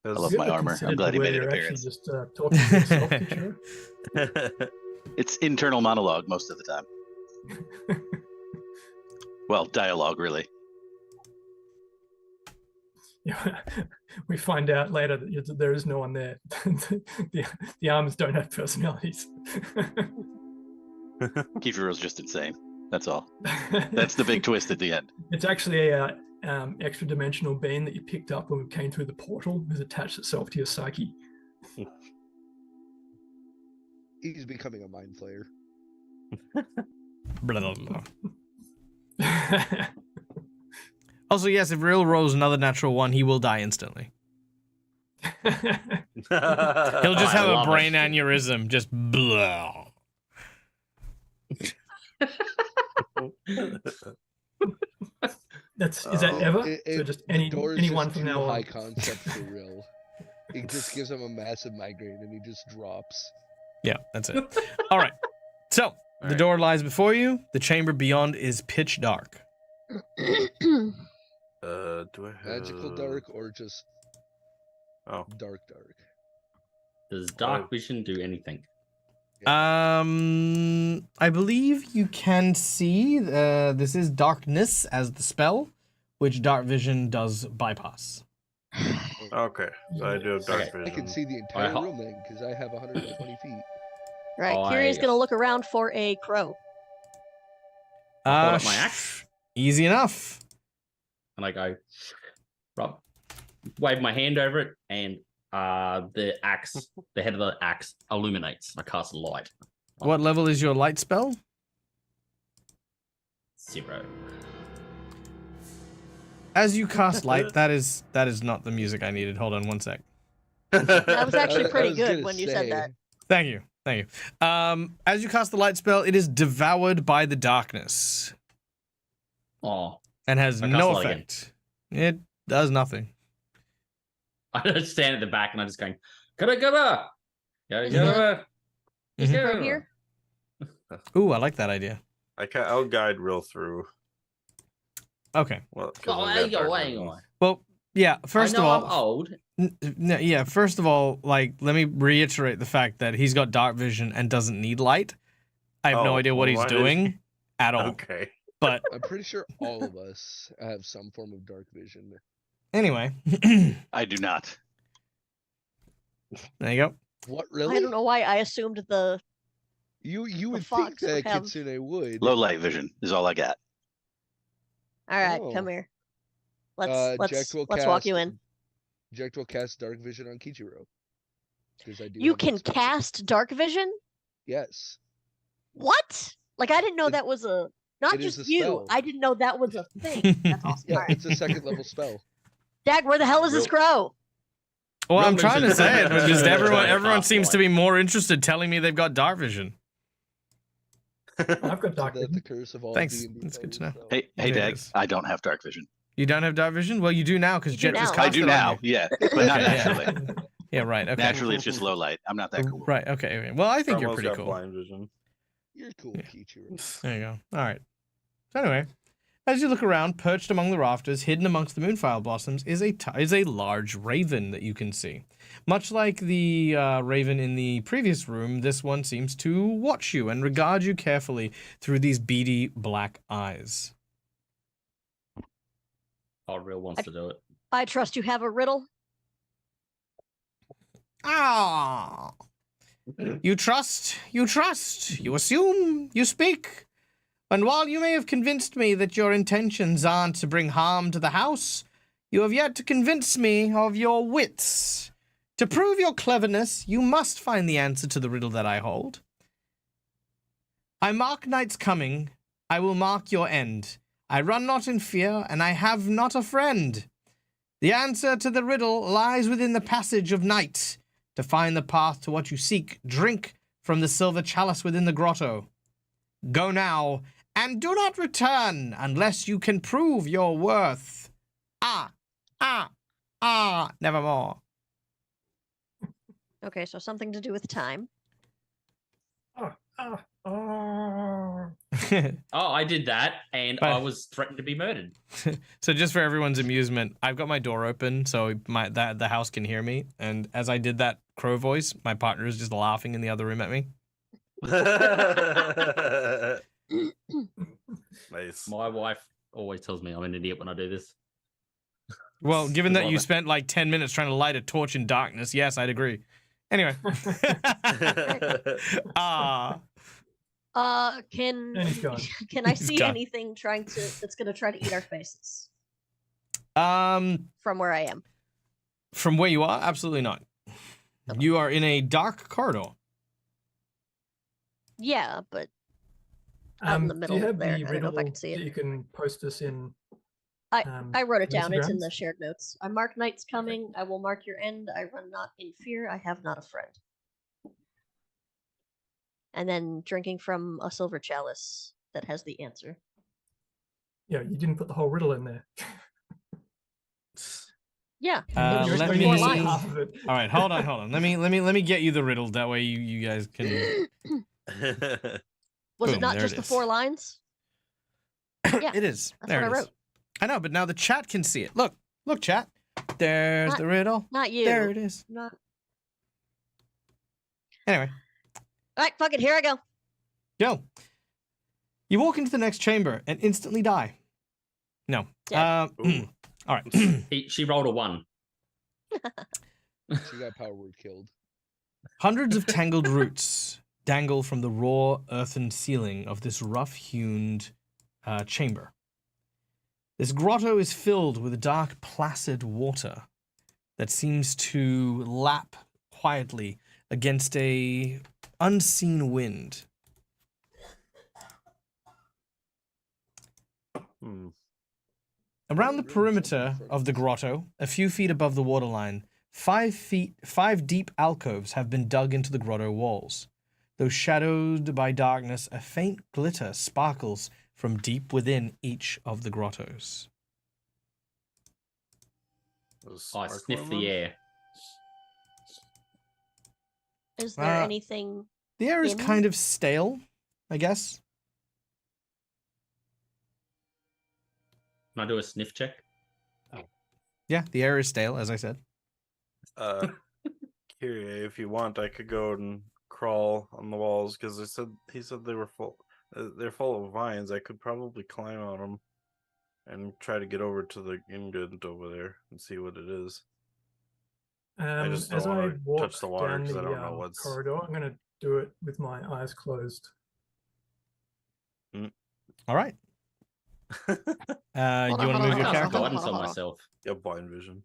That's- love Have you my ever armor. I'm considered glad he the way made an you're actually appearance. just talking to yourself, Kichiro? It's internal monologue most of the time. Well, dialogue, really. Yeah, we find out later that there is no one there. The armors don't have personalities. Kichiro's just insane. That's all. That's the big twist at the end. It's actually a extra dimensional being that you picked up when we came through the portal. Has attached itself to your psyche. He's becoming a mind flayer. Blah, blah, blah. Also, yes, if Real rolls another natural one, he will die instantly. He'll just I have a love brain it. aneurysm, just blah. Is that ever? So just the door is anyone just from too now high on. concept for real. It just gives him a massive migraine and he just drops. Yeah, that's it. All right. So, the right. door lies before you. The chamber beyond is pitch dark. Do I have Magical dark or just Oh, dark? Does dark vision do anything? I believe you can see this is darkness as the spell, which dark vision does bypass. okay. So I do have dark Okay. vision. I can see the entire ho- room then because I have 120 feet. Right, Oh, Kiri's I- gonna look around for a crow. I pull up my axe Easy enough. and I go, Rob, wave my hand over it, and the axe, the head of the axe illuminates. I cast a light. What level is your light spell? 0. As you cast light, that is not the music I needed. Hold on one sec. That was actually I pretty was good gonna when you said that. Thank you. As you cast the light spell, it is devoured by the darkness Oh, and has I cast no light again. effect. It does nothing. I just stand at the back and I'm just going, gotta. Is the Mhm. crow here? Ooh, I like that idea. I'll guide real through. Okay. Well, 'cause Oh, I've hang got dark on, hang vision. on. Well, yeah. First I of know all, I'm old. yeah. First of all, like, let me reiterate the fact that he's got dark vision and doesn't need light. I have no Oh, idea what well, he's why did doing he- at all. Okay. But I'm pretty sure all of us have some form of dark vision. anyway, I do not. there you go. What really? I don't know why I assumed the. You would think fox would that have- Kitsune would. Low light vision is all I got. All right, Oh. come here. Let's Jack will walk you cast- in. Jack will cast dark vision on Kichiro. Because I do. You have can experience. cast dark vision. Yes. What? Like I didn't know It- that was a. Not it is just a you. spell. I didn't know that was a thing. That's awesome. Yeah, All right. it's a second level spell. Dag, where the hell is this crow? Well, I'm Real trying to vision. say it, but just Try everyone to everyone cast seems to light. be more interested telling me they've got dark vision. I've got dark Isn't that the vision. curse of all Thanks. D&D That's good to players, know. though? Hey, It Dag, is. I don't have dark vision. You don't have dark vision? Well, you do now because You do Jet just now. I cast do it on now, you. yeah, but not Okay, yeah. naturally. Yeah, right. Okay. Naturally, it's just low light. I'm not that cool. Right. Okay. Well, I think you're Cromwell's pretty got cool. blind vision. You're cool, Yeah. Kichiro. There you go. All right. So anyway, as you look around, perched among the rafters, hidden amongst the moonfire blossoms, is a large raven that you can see. Much like the raven in the previous room, this one seems to watch you and regard you carefully through these beady black eyes. Oh, Real wants to do it. I trust you have a riddle. Ah! You trust, you assume, you speak. And while you may have convinced me that your intentions aren't to bring harm to the house, you have yet to convince me of your wits. To prove your cleverness, you must find the answer to the riddle that I hold. I mark night's coming, I will mark your end. I run not in fear, and I have not a friend. The answer to the riddle lies within the passage of night. To find the path to what you seek, drink from the silver chalice within the grotto. Go now, and do not return unless you can prove your worth. Nevermore. Okay, so something to do with time. Oh. Oh, I did that, and But- I was threatened to be murdered. So just for everyone's amusement, I've got my door open so the house can hear me. And as I did that crow voice, my partner is just laughing in the other room at me. Nice. My wife always tells me I'm an idiot when I do this. Well, given that Love you it. spent like 10 minutes trying to light a torch in darkness, yes, I'd agree. Anyway. Can And he's gone. can I He's see gone. anything that's gonna try to eat our faces from from where I am? where you are, absolutely not. You are in a dark corridor. Yeah, but out in the Do middle you have there. the I don't know riddle if I can see that it. you can post us in? I wrote it down. It's in Instagrams? the shared notes. I mark night's coming. I will mark your end. I run not in fear. I have not a friend. And then drinking from a silver chalice that has the answer. Yeah, you didn't put the whole riddle in there. Yeah. You're let explaining four me- lines. half of it. All right, hold on. Let me get you the riddle. That way you guys can. Was Boom, it not there just it the is. 4 lines? Yeah, It is. that's There what it I is. wrote. I know, but now the chat can see it. Look, chat. There's Not- the riddle. Not you. There it is. Not. Anyway, All right, fuck it. Here I go. go. You walk into the next chamber and instantly die. No. Dead. Ooh. All right. She rolled a 1. She got power word killed. Hundreds of tangled roots dangle from the raw earthen ceiling of this rough-hewn chamber. This grotto is filled with dark, placid water that seems to lap quietly against a unseen wind. Hmm. Around the Really perimeter something of the grotto, a few feet above the waterline, 5 deep alcoves have been dug into the grotto walls. Though shadowed by darkness, a faint glitter sparkles from deep within each of the grottos. Was I Mark sniff one of the them? air. Is there Uh, anything? The air is In? kind of stale, I guess. Can I do a sniff check? Yeah, the air is stale, as I said. Kyrie, if you want, I could go and crawl on the walls because he said they were full. They're full of vines. I could probably climb on them and try to get over to the ingrid over there and see what it is. I just don't As I wanna walk touch the water down 'cause I the don't know what's- corridor, I'm going to do it with my eyes closed. All right. Hold You on, want to hold move on, your hold on, character? hold on. Guidance on myself. Yeah, blind vision.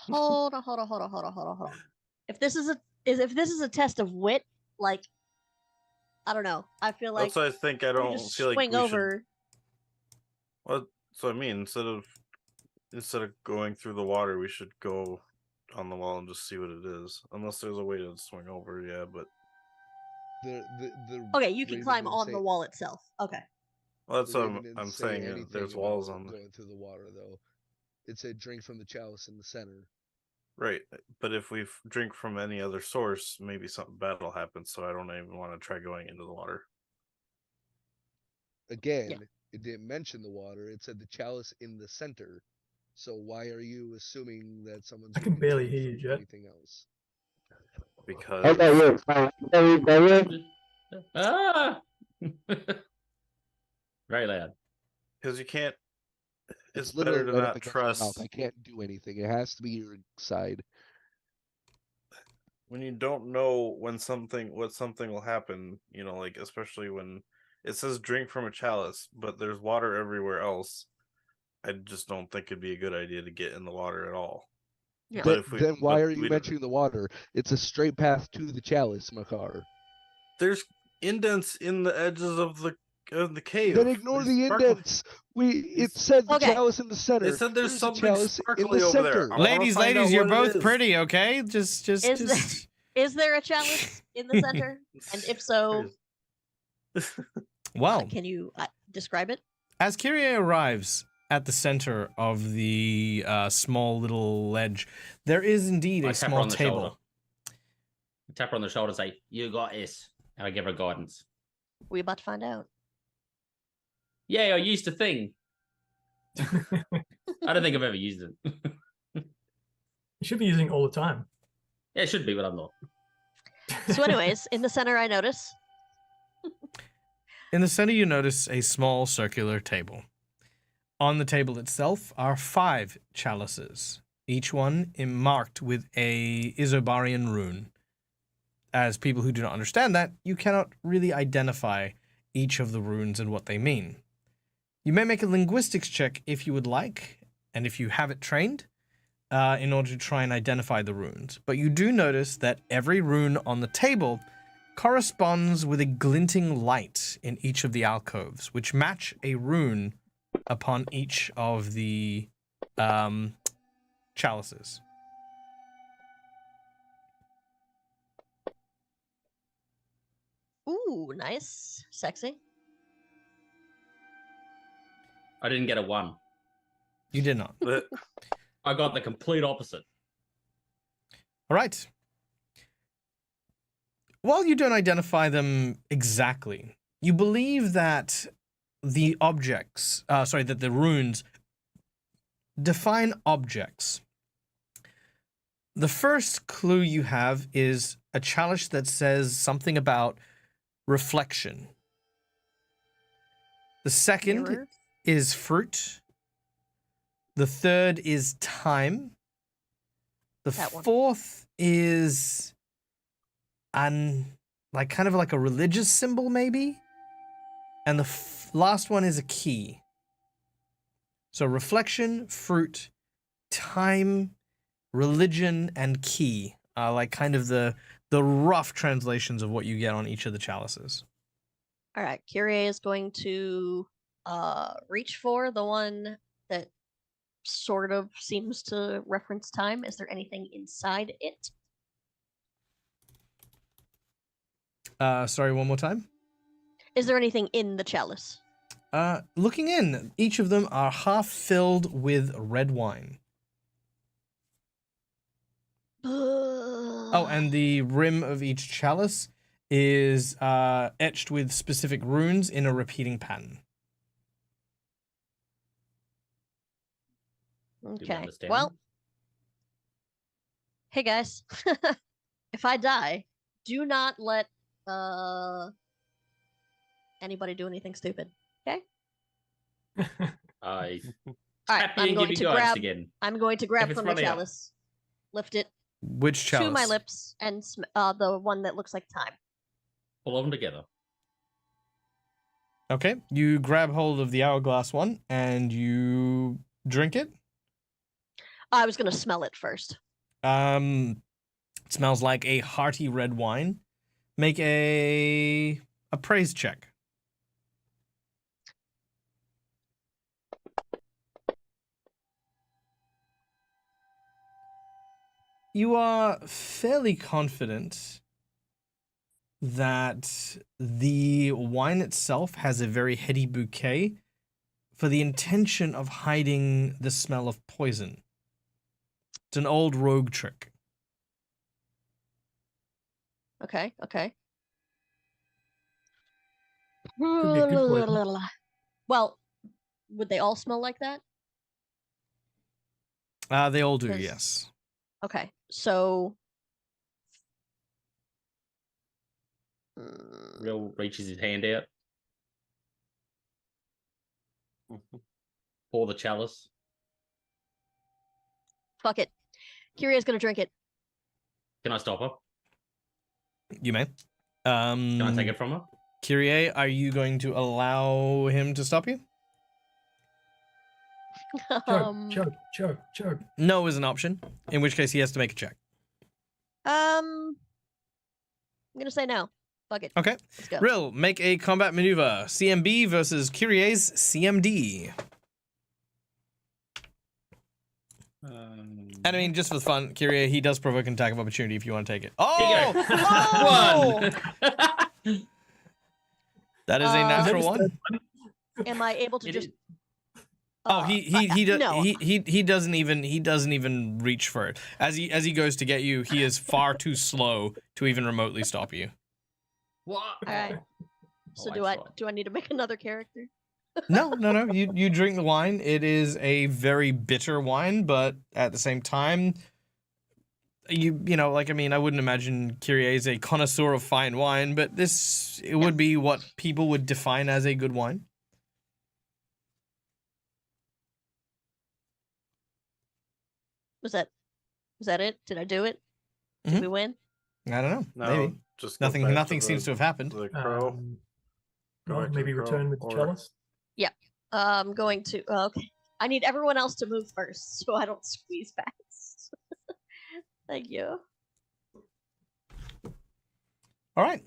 Hold on. If this is a test of wit, like, I don't know. I feel like That's what I think. I we don't just feel like swing we over. should. Well, so I mean, instead of going through the water, we should go on the wall and just see what it is. Unless there's a way to swing over, yeah. But The Okay, you can Raven climb didn't on say- the wall itself. Okay. Well, that's the what Raven didn't I'm say saying. anything There's about walls on the going through the water though. It said drink from the chalice in the center. right, but if we drink from any other source, maybe something bad will happen. So I don't even want to try going into the water. Again, it didn't mention the water. It said the chalice in the center. So why are you assuming that someone's I can barely drinking hear you, from Jet. anything else? Because Ah! Very loud. you can't. It's literally better to right up not against my mouth. trust I can't do anything. It has to be your side. when you don't know what something will happen. You know, like especially when it says drink from a chalice, but there's water everywhere else. I just don't think it'd be a good idea to get in the water at all. Yeah. But if we, Then why but are you we don't- mentioning the water? It's a straight path to the chalice, Makar. There's indents in the edges of the cave. Then ignore There's the sparkle- indents. It said the Okay. chalice in the center. It said there's a something chalice in sparkly the over there. center. I wanna Ladies, find out you're what it both is. pretty, okay? Just Is there a chalice in the center? And if so, Well, can you describe it? as Kyrie arrives at the center of the small little ledge, there is indeed I a tap her small on the table. shoulder. I tap her on the shoulder and say, "You got this." And I give her guidance. We about to find out. Yeah, I used a thing. I don't think I've ever used it. You should be using it all the time. Yeah, it should be, but I'm not. So, anyways, in the center, I notice. In the center, you notice a small circular table. On the table itself are 5 chalices, each one marked with a Isobarian rune. As people who do not understand that, you cannot really identify each of the runes and what they mean. You may make a linguistics check if you would like, and if you have it trained, in order to try and identify the runes. But you do notice that every rune on the table corresponds with a glinting light in each of the alcoves, which match a rune upon each of the chalices. Ooh, nice. Sexy. I didn't get a 1. You did not. But I got the complete opposite. All right. While you don't identify them exactly, you believe that the that the runes define objects. The first clue you have is a chalice that says something about reflection. The second Mirror. is fruit. The third is time. The That one. fourth is kind of like a religious symbol, maybe. And the last one is a key. So reflection, fruit, time, religion, and key are like kind of the rough translations of what you get on each of the chalices. All right. Kyrie is going to reach for the one that sort of seems to reference time. Is there anything inside it? Sorry, one more time. Is there anything in the chalice? Looking in, each of them are half filled with red wine. Oh, and the rim of each chalice is etched with specific runes in a repeating pattern. Okay. understand? Well, hey guys, if I die, do not let anybody do anything stupid. Okay. I All right. happy I'm and going give to you guidance grab. again. I'm going to grab it's from the running out. chalice, lift it Which chalice? to my lips, and the one that looks like time. Pull them together. Okay, you grab hold of the hourglass one and you drink it. I was gonna smell it first. It smells like a hearty red wine. Make a praise check. You are fairly confident that the wine itself has a very heady bouquet for the intention of hiding the smell of poison. It's an old rogue trick. Okay, okay. Could be a good poison. Well, would they all smell like that? They all do, 'Cause- yes. Okay, so Real reaches his hand out. Pour the chalice. fuck it. Kiria's gonna drink it. Can I stop her? You may. Can I take it from her? Kyrie, are you going to allow him to stop you? Chug. No is an option, in which case he has to make a check. I'm gonna say no. Fuck it. Okay. Let's go. Rill, make a combat maneuver. CMB versus Kyrie's CMD. And I mean, just for fun, Kyrie, he does provoke an attack of opportunity if you want to take it. Here you Oh! go. One! That is a natural one. Am I able to It just? is- Oh, No. he doesn't even reach for it. As he goes to get you, he is far too slow to even remotely stop you. What? All right. So Oh, do I need to make another character? No. You drink the wine. It is a very bitter wine, but at the same time, you know, like, I mean, I wouldn't imagine Kyrie is a connoisseur of fine wine, but it would be what people would define as a good wine. Was that it? Did I do it? Did Mhm. we win? I don't know. No, Maybe just go back to nothing seems to have happened. The crow. Go Or back to maybe the crow, return with the or- chalice. I'm going to. Okay. I need everyone else to move first, so I don't squeeze past. Thank you. All right.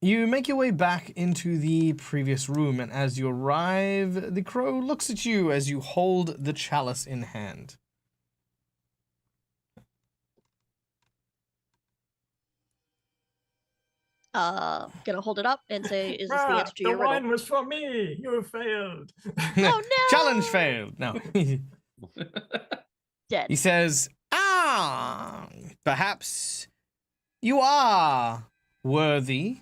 You make your way back into the previous room, and as you arrive, the crow looks at you as you hold the chalice in hand. Gonna hold it up and say, "Is this the answer to your wine riddle?" was for me. You failed. Oh no! Challenge failed. No. Dead. He says, perhaps you are worthy.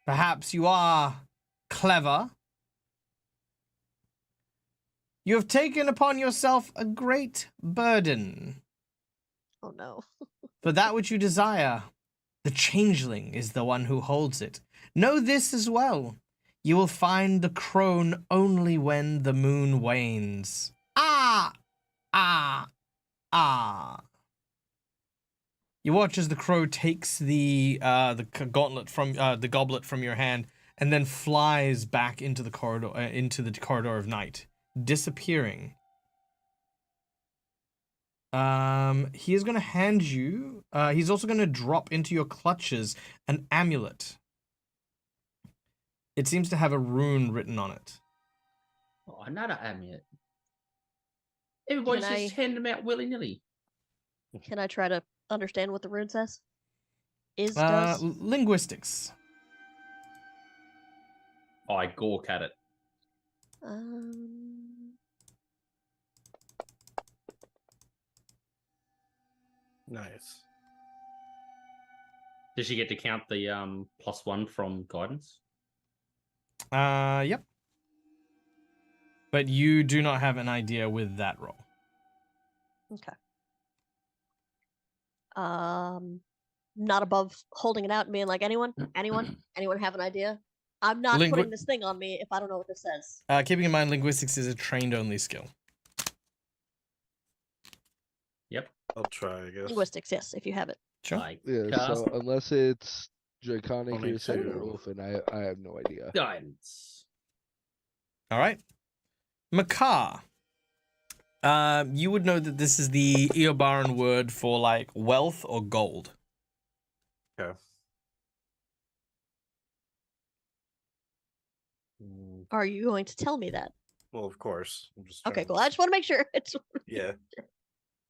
Perhaps you are clever. You have taken upon yourself a great burden. Oh no. For that which you desire, the changeling is the one who holds it. Know this as well. You will find the crone only when the moon wanes. Ah! You watch as the crow takes the goblet from your hand and then flies back into the corridor of night, disappearing. He is going to hand you. He's also going to drop into your clutches an amulet. It seems to have a rune written on it. Oh, another amulet. Everybody's Can just I- handing them out willy nilly. Can I try to understand what the rune says? Does? Linguistics. I gawk at it. Nice. Does she get to count the +1 from guidance? Yep. But you do not have an idea with that roll. Okay. Not above holding it out and being like, anyone have an idea? I'm not putting this thing on me if I don't know what this says. Keeping in mind, linguistics is a trained-only skill. Yep. I'll try, I guess. Linguistics, yes, if you have it. Sure. Like Yeah, so unless it's Draconic Only or Second two. Wolf, and I have no idea. guidance. All right. Makar. You would know that this is the Iobaran word for, like, wealth or gold. Okay. Are you going to tell me that? Well, of course. I'm just Okay, trying cool. to- I just want to make sure. Yeah.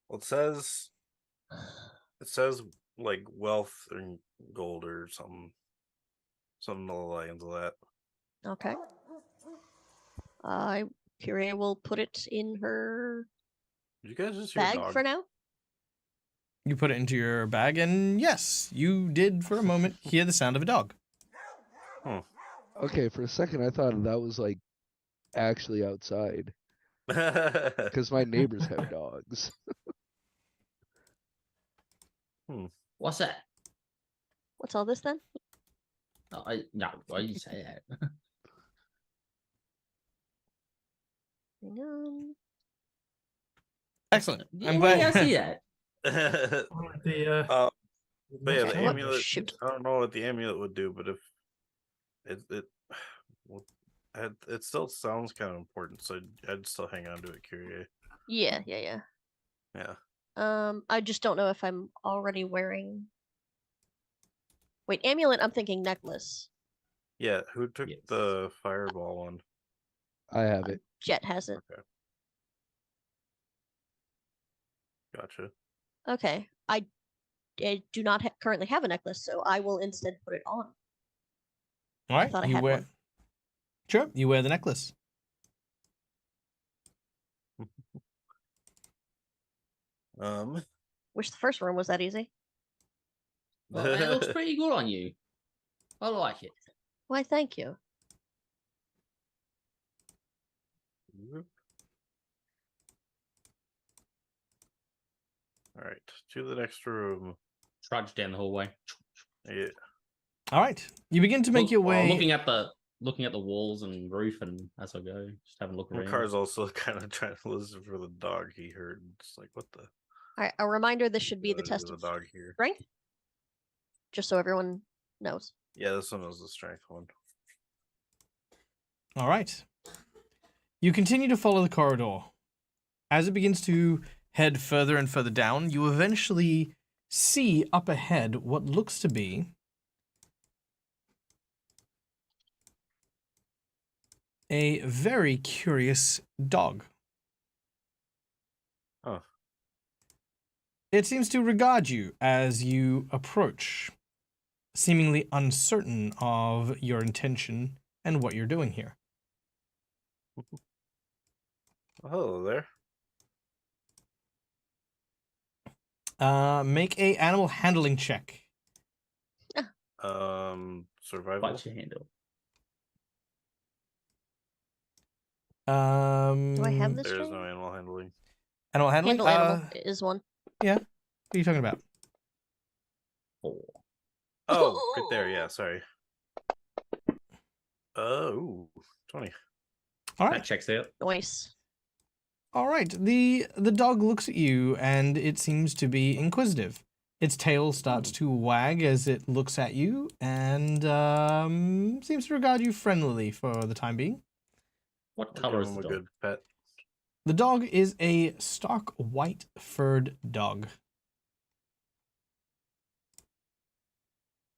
Well, it says like wealth and gold or something along the lines of that. Okay. Kyria will put it in her Did you guys just hear a bag dog? for now. You put it into your bag, and yes, you did for a moment hear the sound of a dog. Okay, for a second I thought that was like actually outside because my neighbors have dogs. What's that? What's all this then? No, why you say that? Hang on. Excellent. Yeah, I'm I glad. see that. The But yeah, the Okay, what? amulet. Shoot. I don't know what the amulet would do, but if well, it still sounds kind of important, so I'd still hang on to it, Kyrie. Yeah. Yeah. I just don't know if I'm already wearing. Wait, amulet. I'm thinking necklace. Yeah. Who took Yes. the fireball one? I have it. Jet has it. Okay. Gotcha. Okay. I do not currently have a necklace, so I will instead put it on. All right, thought I you had wear. one. Sure, you wear the necklace. Wish the first room was that easy. Well, it looks pretty good on you. I like it. Why, thank you. All right, to the next room. Trudge down the hallway. Yeah. All right, you begin to make your way. Looking at the walls and roof, and as I go, just having a look around. Makar's also kind of trying to listen for the dog he heard. Just like, what the? All right, a reminder: this should be the There's test a of dog here. strength, just so everyone knows. Yeah, this one was the strength one. All right. You continue to follow the corridor. As it begins to head further and further down, you eventually see up ahead what looks to be a very curious dog. Huh. It seems to regard you as you approach, seemingly uncertain of your intention and what you're doing here. Hello there. Make a animal handling check. Survival. Bite your handle. Do I have this? There is training? no animal handling. Animal handling? Handle animal is one. Yeah. What are you talking about? 4. Oh, right there. Yeah, sorry. Oh, 20. All That right. checks out. Nice. All right. The dog looks at you and it seems to be inquisitive. Its tail starts to wag as it looks at you and seems to regard you friendlily for the time being. What I'll color give is him the a dog? good pet. The dog is a stark white furred dog.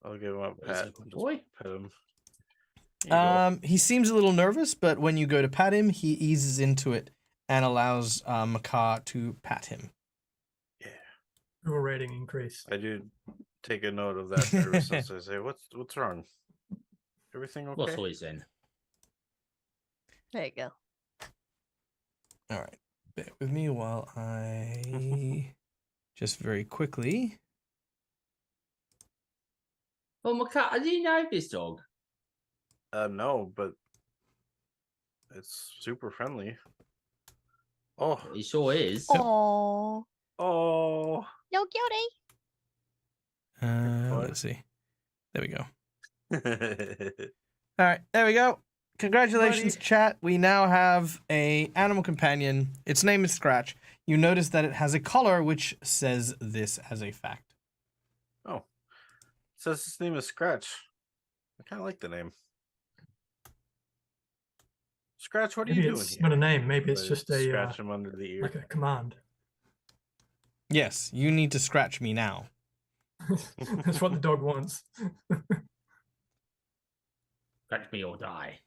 I'll give him a Is pat. it a good Just boy? pet him. Here you go. He seems a little nervous, but when you go to pat him, he eases into it and allows Makar to pat him. Yeah. Your rating increase. I do take a note of that nervousness. I say, what's wrong? Everything okay? What's always in? There you go. All right. Bear with me while I just very quickly. Oh, Makar, do you know this dog? No, but it's super friendly. Oh, He sure is. Oh, oh. no cutie. Let's see. There we go. All right, there we go. Congratulations, chat. We now have a animal companion. Its name is Scratch. You notice that it has a collar which says this as a fact. Oh, it says his name is Scratch. I kind of like the name. Scratch, what are Maybe you doing it's here? not a name. Maybe it's I just a scratch him under the ear. like a command. Yes, you need to scratch me now. That's what the dog wants. Scratch me or die.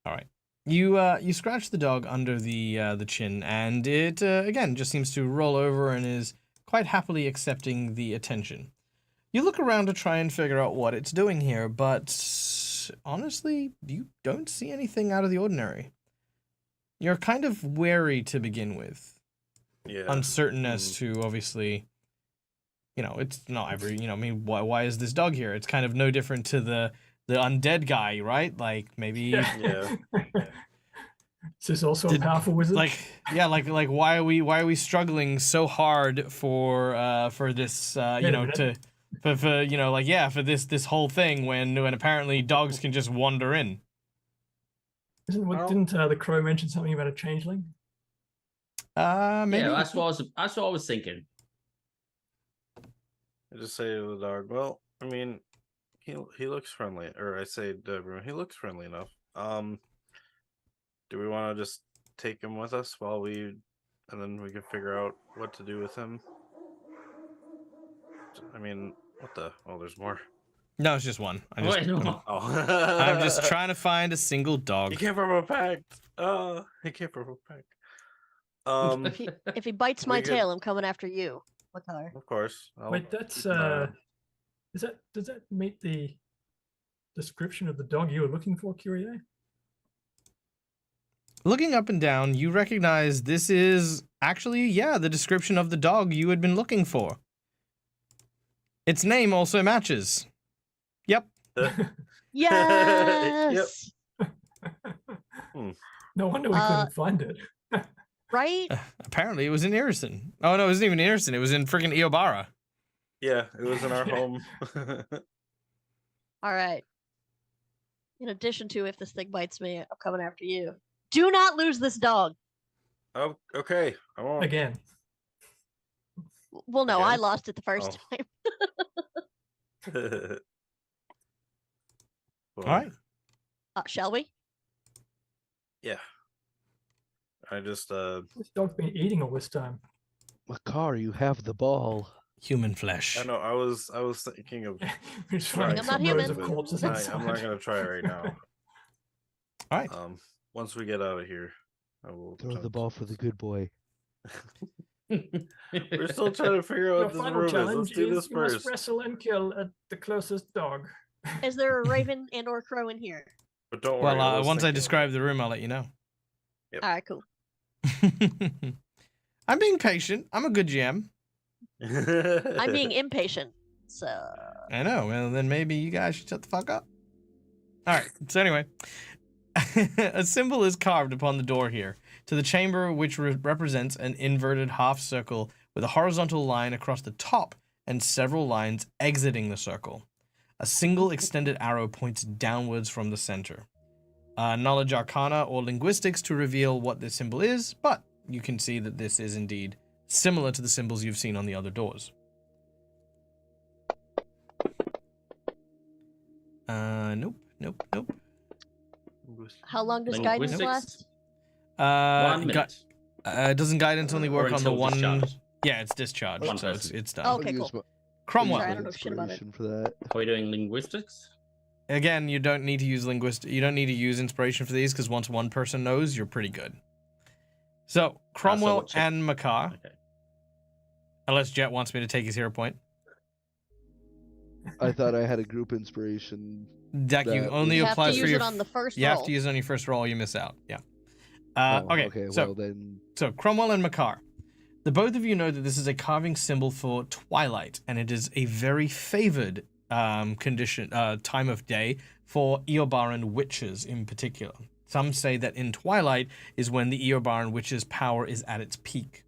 All right. You scratch the dog under the chin, and it again just seems to roll over and is quite happily accepting the attention. You look around to try and figure out what it's doing here, but honestly, you don't see anything out of the ordinary. You're kind of wary to begin with. Yeah. Uncertain as to, obviously, it's not every, I mean, why is this dog here? It's kind of no different to the undead guy, right? Like, maybe... Yeah. Is this also a powerful wizard? Like why are we struggling so hard for this for this whole thing when apparently dogs can just wander in. Didn't the crow mention something about a changeling? Maybe. Yeah, that's what I was thinking. I just say to the dog, well, I mean, he looks friendly, or I say to everyone, he looks friendly enough. Do we want to just take him with us and then we can figure out what to do with him? I mean, what the? Oh, there's more. No, it's just one. I'm just trying to find a single dog. He came from a pack. He came from a pack. If he bites my tail, I'm coming after you. What color? Of course. Wait, that's does that meet the description of the dog you were looking for, Curie? Looking up and down, you recognize this is actually, the description of the dog you had been looking for. Its name also matches. Yep. Yes. No wonder we couldn't find it. Right? Apparently it was in Irison. Oh no, it wasn't even in Irison. It was in freaking Iobaria. Yeah, it was in our home. All right. In addition to if this thing bites me, I'm coming after you. Do not lose this dog. Oh, okay. I won't. Again. Well, no, Again? I lost it the first time. Well, All right. Shall we? Yeah. I just This dog's been eating all this time. Makar, you have the ball. Human flesh. I know I was thinking of He's trying finding I'm not some rows human. of corpses I'm inside. not gonna try it right now. All right. Once we get out of here, I will Throw talk the ball for the good boy. We're still trying to figure out Your what this final room is. Let's challenge do is this you must first. wrestle and kill the closest dog. Is there a raven and or crow in here? But don't worry. Well, was once I thinking- describe the room, I'll let you know. Yep. All right, cool. I'm being patient. I'm a good GM. I'm being impatient, so... I know. Well, then maybe you guys should shut the fuck up. All right. So anyway, a symbol is carved upon the door here to the chamber, which represents an inverted half circle with a horizontal line across the top and several lines exiting the circle. A single extended arrow points downwards from the center. Knowledge Arcana or Linguistics to reveal what this symbol is, but you can see that this is indeed similar to the symbols you've seen on the other doors. Nope. How long does guidance Linguistics? last? 1 minute. Doesn't guidance only work Or on the until one? discharged. Yeah, it's discharged, One so person. it's done. Oh, okay, I'll use cool. Cromwell. Sorry, I don't know shit about it. inspiration for that. Are we doing linguistics? Again, you don't need to use You don't need to use inspiration for these because once one person knows, you're pretty good. So Cromwell we'll check. and Makar, Okay. unless Jet wants me to take his hero point. I thought I had a group inspiration. Deck you That only You have to applies for use your. it on the first You roll. have to use it on your first roll. You miss out. Yeah. Oh, Okay. well So then Cromwell and Makar, the both of you know that this is a carving symbol for twilight, and it is a very favored time of day for Iobaran witches in particular. Some say that in twilight is when the Iobaran witches' power is at its peak.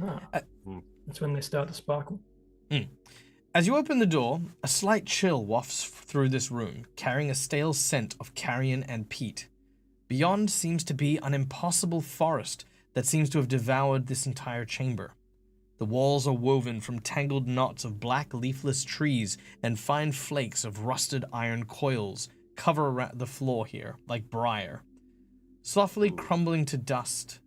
Ah, that's when they start to sparkle. As you open the door, a slight chill wafts through this room, carrying a stale scent of carrion and peat. Beyond seems to be an impossible forest that seems to have devoured this entire chamber. The walls are woven from tangled knots of black leafless trees, and fine flakes of rusted iron coils cover the floor here, like briar, softly crumbling to dust.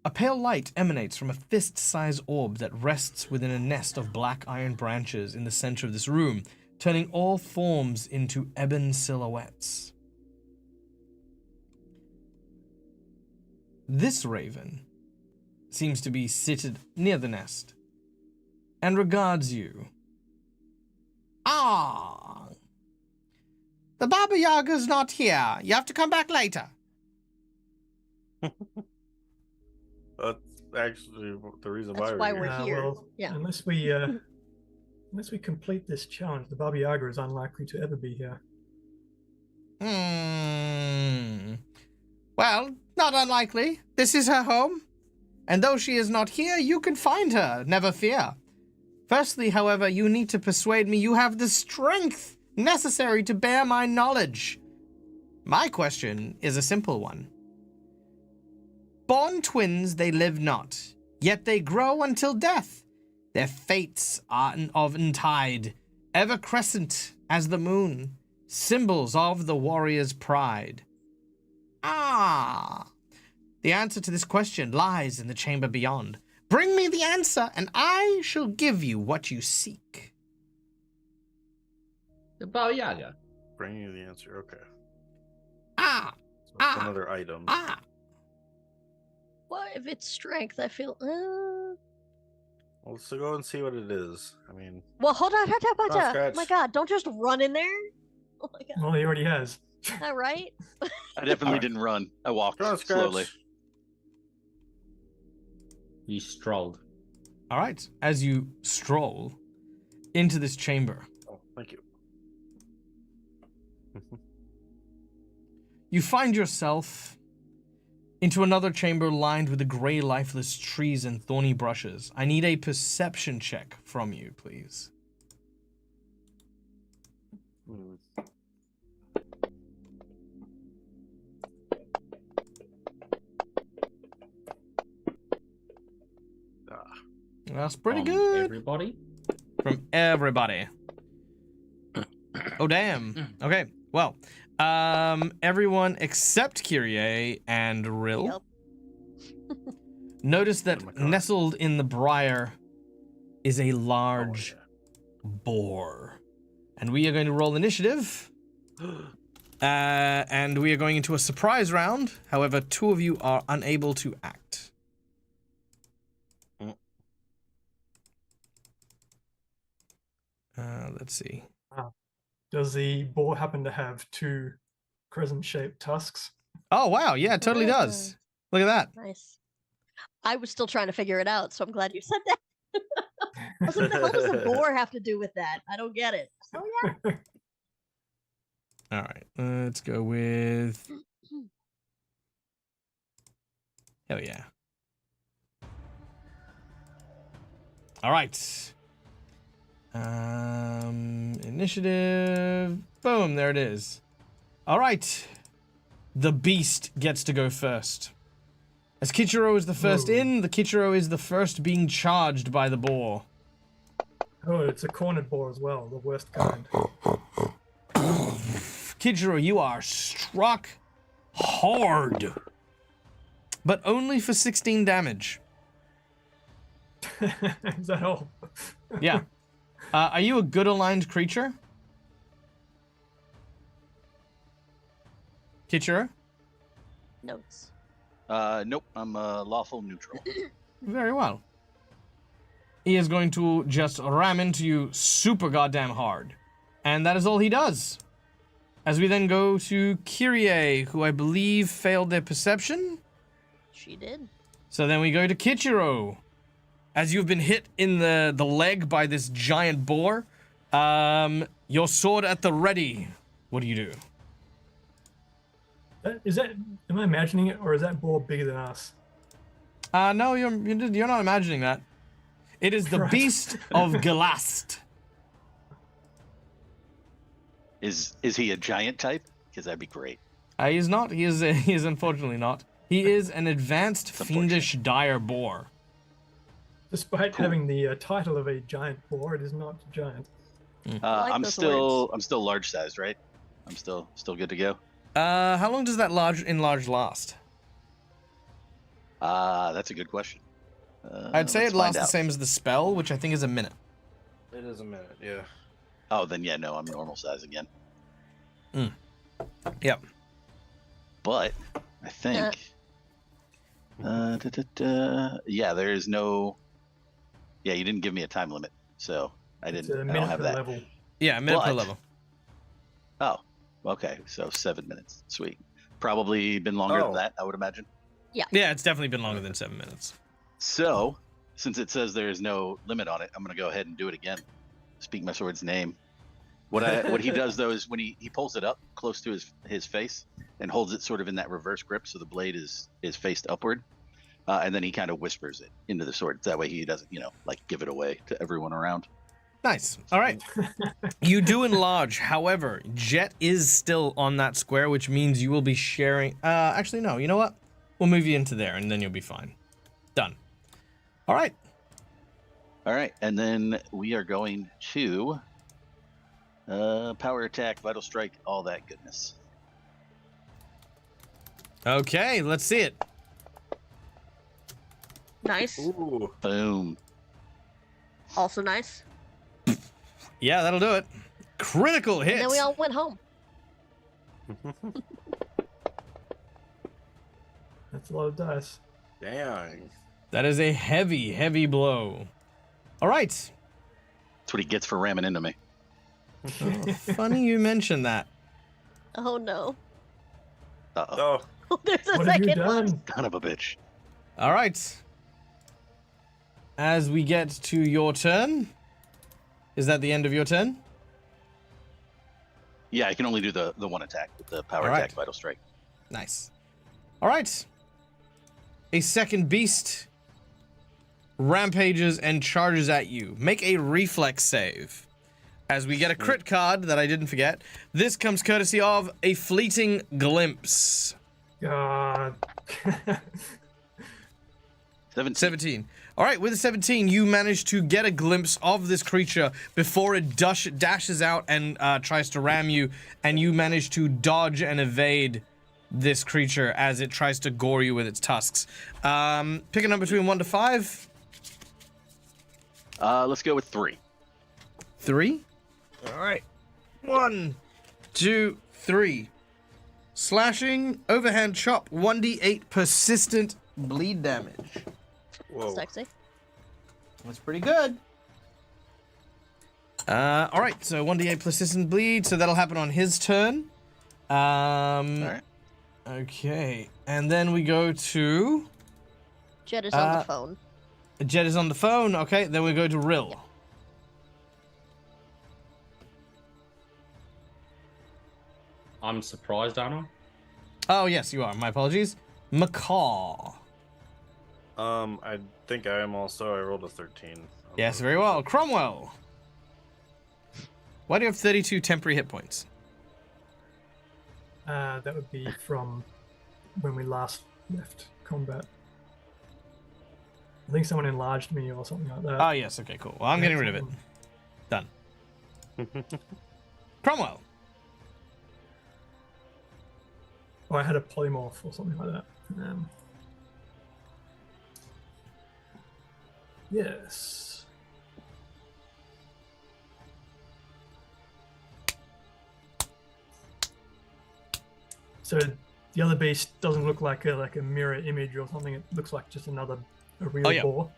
A pale light emanates from a fist-sized orb that rests within a nest of black iron branches in the center of this room, turning all forms into ebon silhouettes. This raven seems to be seated near the nest and regards you. Ah, the Baba Yaga's not here. You have to come back later. That's actually the reason That's why why we're we're here. here. Well, Yeah. unless we complete this challenge, the Baba Yaga is unlikely to ever be here. Well, not unlikely. This is her home. And though she is not here, you can find her, never fear. Firstly, however, you need to persuade me you have the strength necessary to bear my knowledge. My question is a simple one. Born twins they live not, yet they grow until death. Their fates are of untide, ever crescent as the moon, symbols of the warrior's pride. Ah, the answer to this question lies in the chamber beyond. Bring me the answer, and I shall give you what you seek. The Baba Yaga. Bring you the answer. Okay. Ah, So it's another item. ah. Well, if it's strength, I feel. Well, let's go and see what it is. I mean, Well, hold on. Oh scratch. my God! Don't just run in there. Oh my God! Well, he already has. All right. I definitely didn't run. I walked go on, scratch. slowly. You strolled. All right, as you stroll into this chamber, Oh, thank you. you find yourself into another chamber lined with the gray, lifeless trees and thorny brushes. I need a perception check from you, please. Hmm. That's pretty From good. Everybody. From everybody. Oh, damn. Okay, well, everyone except Kyrie and Rill. Yep. Notice that Oh my God. nestled in the briar is a large Oh, boar. And we are going to roll initiative. And we are going into a surprise round. However, two of you are unable to act. Let's see. Does the boar happen to have two crescent-shaped tusks? Oh, wow. Yeah, it totally does. Look at that. Nice. I was still trying to figure it out, so I'm glad you said that. I was like, what the hell does a boar have to do with that? I don't get it. Oh yeah. All right. Let's go with... Hell yeah. All right. Initiative. Boom, there it is. All right. The beast gets to go first. As Kichiro is the first in, the Kichiro is the first being charged by the boar. Oh, it's a cornered boar as well, the worst kind. Kichiro, you are struck hard. But only for 16 damage. Is that all? Yeah. Are you a good aligned creature? Kichiro? Notes. Nope, I'm lawful neutral. Very well. He is going to just ram into you super goddamn hard. And that is all he does. As we then go to Kyrie, who I believe failed their perception. She did. So then we go to Kichiro. As you've been hit in the leg by this giant boar, your sword at the ready. What do you do? Is that? Am I imagining it, or is that boar bigger than us? No, you're not imagining that. It is the Right. beast of Galast. Is he a giant type? Because that'd be great. He is not. He is unfortunately not. He is an advanced, fiendish, dire boar. Despite having the title of a giant boar, it is not giant. like I'm those still large sized, right? I'm still good to go. How long does that enlarge last? That's a good question. I'd say let's it lasts find the out. same as the spell, which I think is a minute. It is a minute, yeah. Oh, then yeah, no, I'm normal size again. Yep. But I think Yeah, there is no. Yeah, you didn't give me a time limit, so I It's didn't. a I minute don't have per that. level. Yeah, a minute per But- level. Oh, okay. So 7 minutes. Sweet. Probably been longer than Oh. that, I would imagine. Yeah, it's definitely been longer than 7 minutes. So, since it says there is no limit on it, I'm going to go ahead and do it again. Speak my sword's name. What he does though is when he pulls it up close to his face and holds it sort of in that reverse grip, so the blade is faced upward, and then he kind of whispers it into the sword. That way he doesn't, like give it away to everyone around. Nice. All right. You do enlarge. However, Jet is still on that square, which means you will be sharing. Actually, no. You know what? We'll move you into there, and then you'll be fine. Done. All right. All right, and then we are going to power attack, vital strike, all that goodness. Okay, let's see it. Nice. Ooh. Boom. Also nice. Yeah, that'll do it. Critical hit. And then we all went home. That's a lot of dice. Dang. That is a heavy, heavy blow. All right. That's what he gets for ramming into me. Oh, funny you mentioned that. Oh no. Uh-oh. Oh. There's a What have you second one. done? Son of a bitch. All right. As we get to your turn, is that the end of your turn? Yeah, I can only do the one attack with the power All right. attack, vital strike. Nice. All right. A second beast rampages and charges at you. Make a reflex save. As we get a crit card that I didn't forget. This comes courtesy of a fleeting glimpse. God. 17. All right, with a 17, you manage to get a glimpse of this creature before it dashes out and tries to ram you, and you manage to dodge and evade this creature as it tries to gore you with its tusks. Pick a number between 1 to 5. Let's go with 3. 3. All right. 1, 2, 3. Slashing, overhand chop, 1d8 persistent bleed damage. Whoa. Sexy. That's pretty good. All right, so 1d8 persistent bleed, so that'll happen on his turn. All right. Okay, and then we go to Jet is on the phone. Jet is on the phone. Okay, then we go to Rill. I'm surprised, aren't I? Oh yes, you are. My apologies. Macaw. I think I am also. I rolled a 13. Yes, very well. Cromwell. Why do you have 32 temporary hit points? That would be from when we last left combat. I think someone enlarged me or something like that. Oh yes, okay, cool. Well, I'm getting rid of it. Done. Cromwell. Oh, I had a polymorph or something like that. Yes. So the other beast doesn't look like a mirror image or something. It looks like just a real yeah. boar.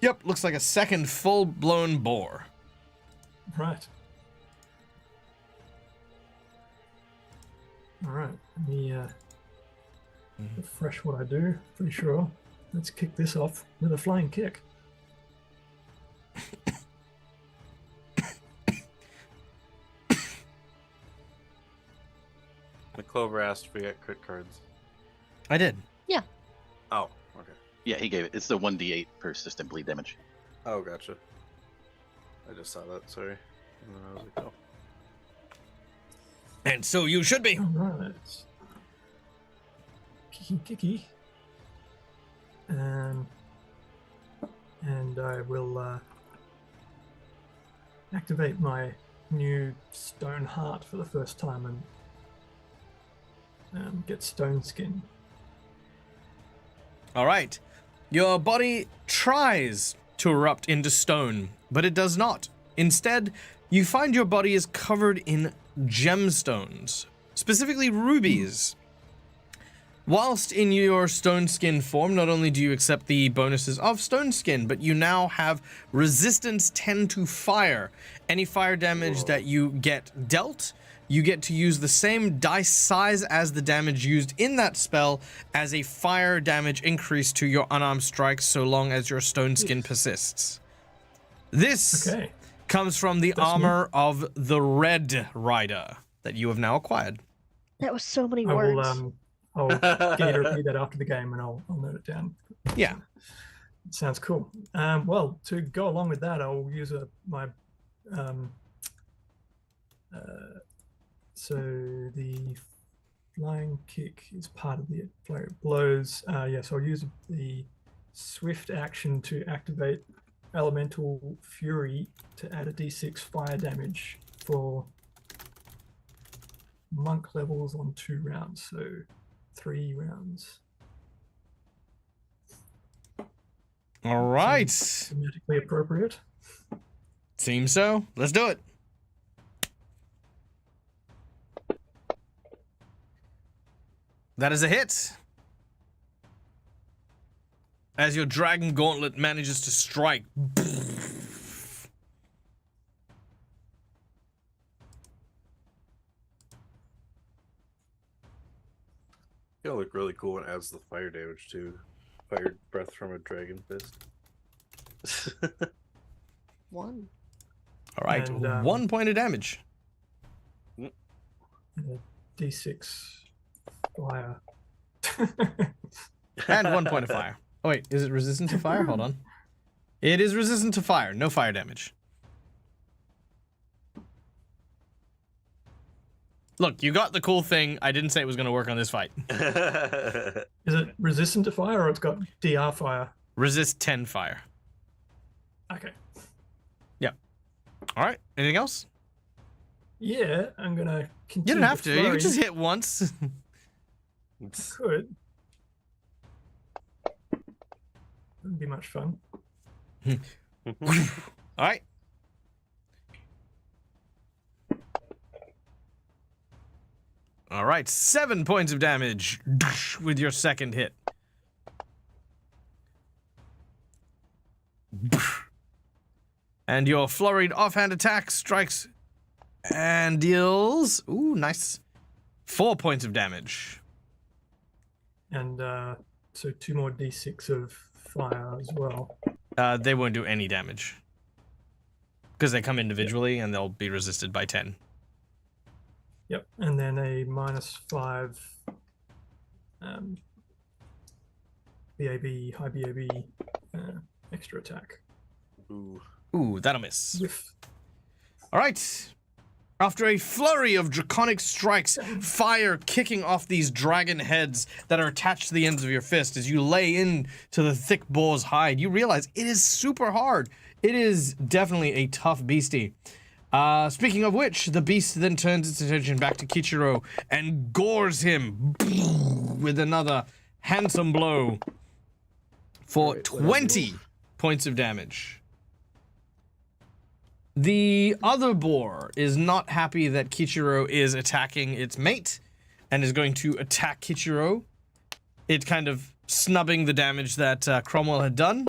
Yep, looks like a second full-blown boar. Right. All right. Let me refresh what I do. Pretty sure. Let's kick this off with a flying kick. The Clover asked if we get crit cards. I did. Oh, okay. Yeah, he gave it. It's the 1d8 persistent bleed damage. Oh, gotcha. I just saw that. Sorry. And then I was like, oh. And so you should be. All right. Kicky. And I will activate my new stone heart for the first time and get stone skin. All right. Your body tries to erupt into stone, but it does not. Instead, you find your body is covered in gemstones, specifically rubies. Whilst in your stone skin form, not only do you accept the bonuses of stone skin, but you now have resistance 10 to fire. Any fire damage that you get dealt, you get to use the same dice size as the damage used in that spell as a fire damage increase to your unarmed strikes so long as your stone skin persists. This comes from the armor of the Red Rider that you have now acquired. That was so many words. I'll get you to repeat that after the game, and I'll note it down. Yeah. It sounds cool. Well, to go along with that, I'll use my so the flying kick is part of the flurry of blows. Yes, I'll use the swift action to activate Elemental Fury to add a d6 fire damage for monk levels on 2 rounds, so 3 rounds. All right. Thematically appropriate. Seems so. Let's do it. That is a hit. As your dragon gauntlet manages to strike. It'll look really cool and adds the fire damage too. Fire breath from a dragon fist. 1. All right, And, 1 point of damage. D6 fire. And 1 point of fire. Oh wait, is it resistant to fire? Hold on. It is resistant to fire. No fire damage. Look, you got the cool thing. I didn't say it was going to work on this fight. Is it resistant to fire, or it's got DR fire? Resist 10 fire. Okay. Yep. All right. Anything else? Yeah, I'm gonna continue. You don't have the to. You flurry. can just hit once. Could. Wouldn't be much fun. All right. All right, 7 points of damage with your second hit. And your flurried offhand attack strikes and deals, ooh, nice, 4 points of damage. And so 2 more d6 of fire as well. They won't do any damage. Because they come individually and they'll be resisted by 10. Yep, and then a -5 BAB, high BAB extra attack. Ooh, that'll miss. Whiff. All right. After a flurry of draconic strikes, fire kicking off these dragon heads that are attached to the ends of your fist as you lay into the thick boar's hide, you realize it is super hard. It is definitely a tough beastie. Speaking of which, the beast then turns its attention back to Kichiro and gores him with another handsome blow for 20 points of damage. The other boar is not happy that Kichiro is attacking its mate and is going to attack Kichiro. It kind of snubbing the damage that Cromwell had done.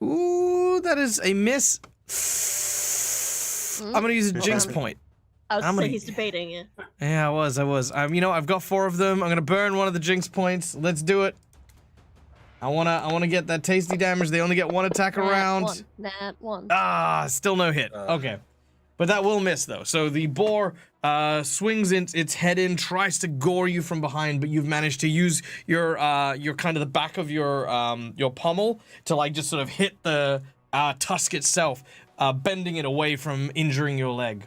Ooh, that is a miss. I'm gonna use a jinx point. I was I'm saying gonna- he's debating it. Yeah, I was. You know, I've got 4 of them. I'm gonna burn one of the jinx points. Let's do it. I wanna get that tasty damage. They only get 1 attack around. Nat 1. Ah, still no hit. Okay. But that will miss, though. So the boar swings its head in, tries to gore you from behind, but you've managed to use your kind of the back of your pommel to, like, just sort of hit the tusk itself, bending it away from injuring your leg.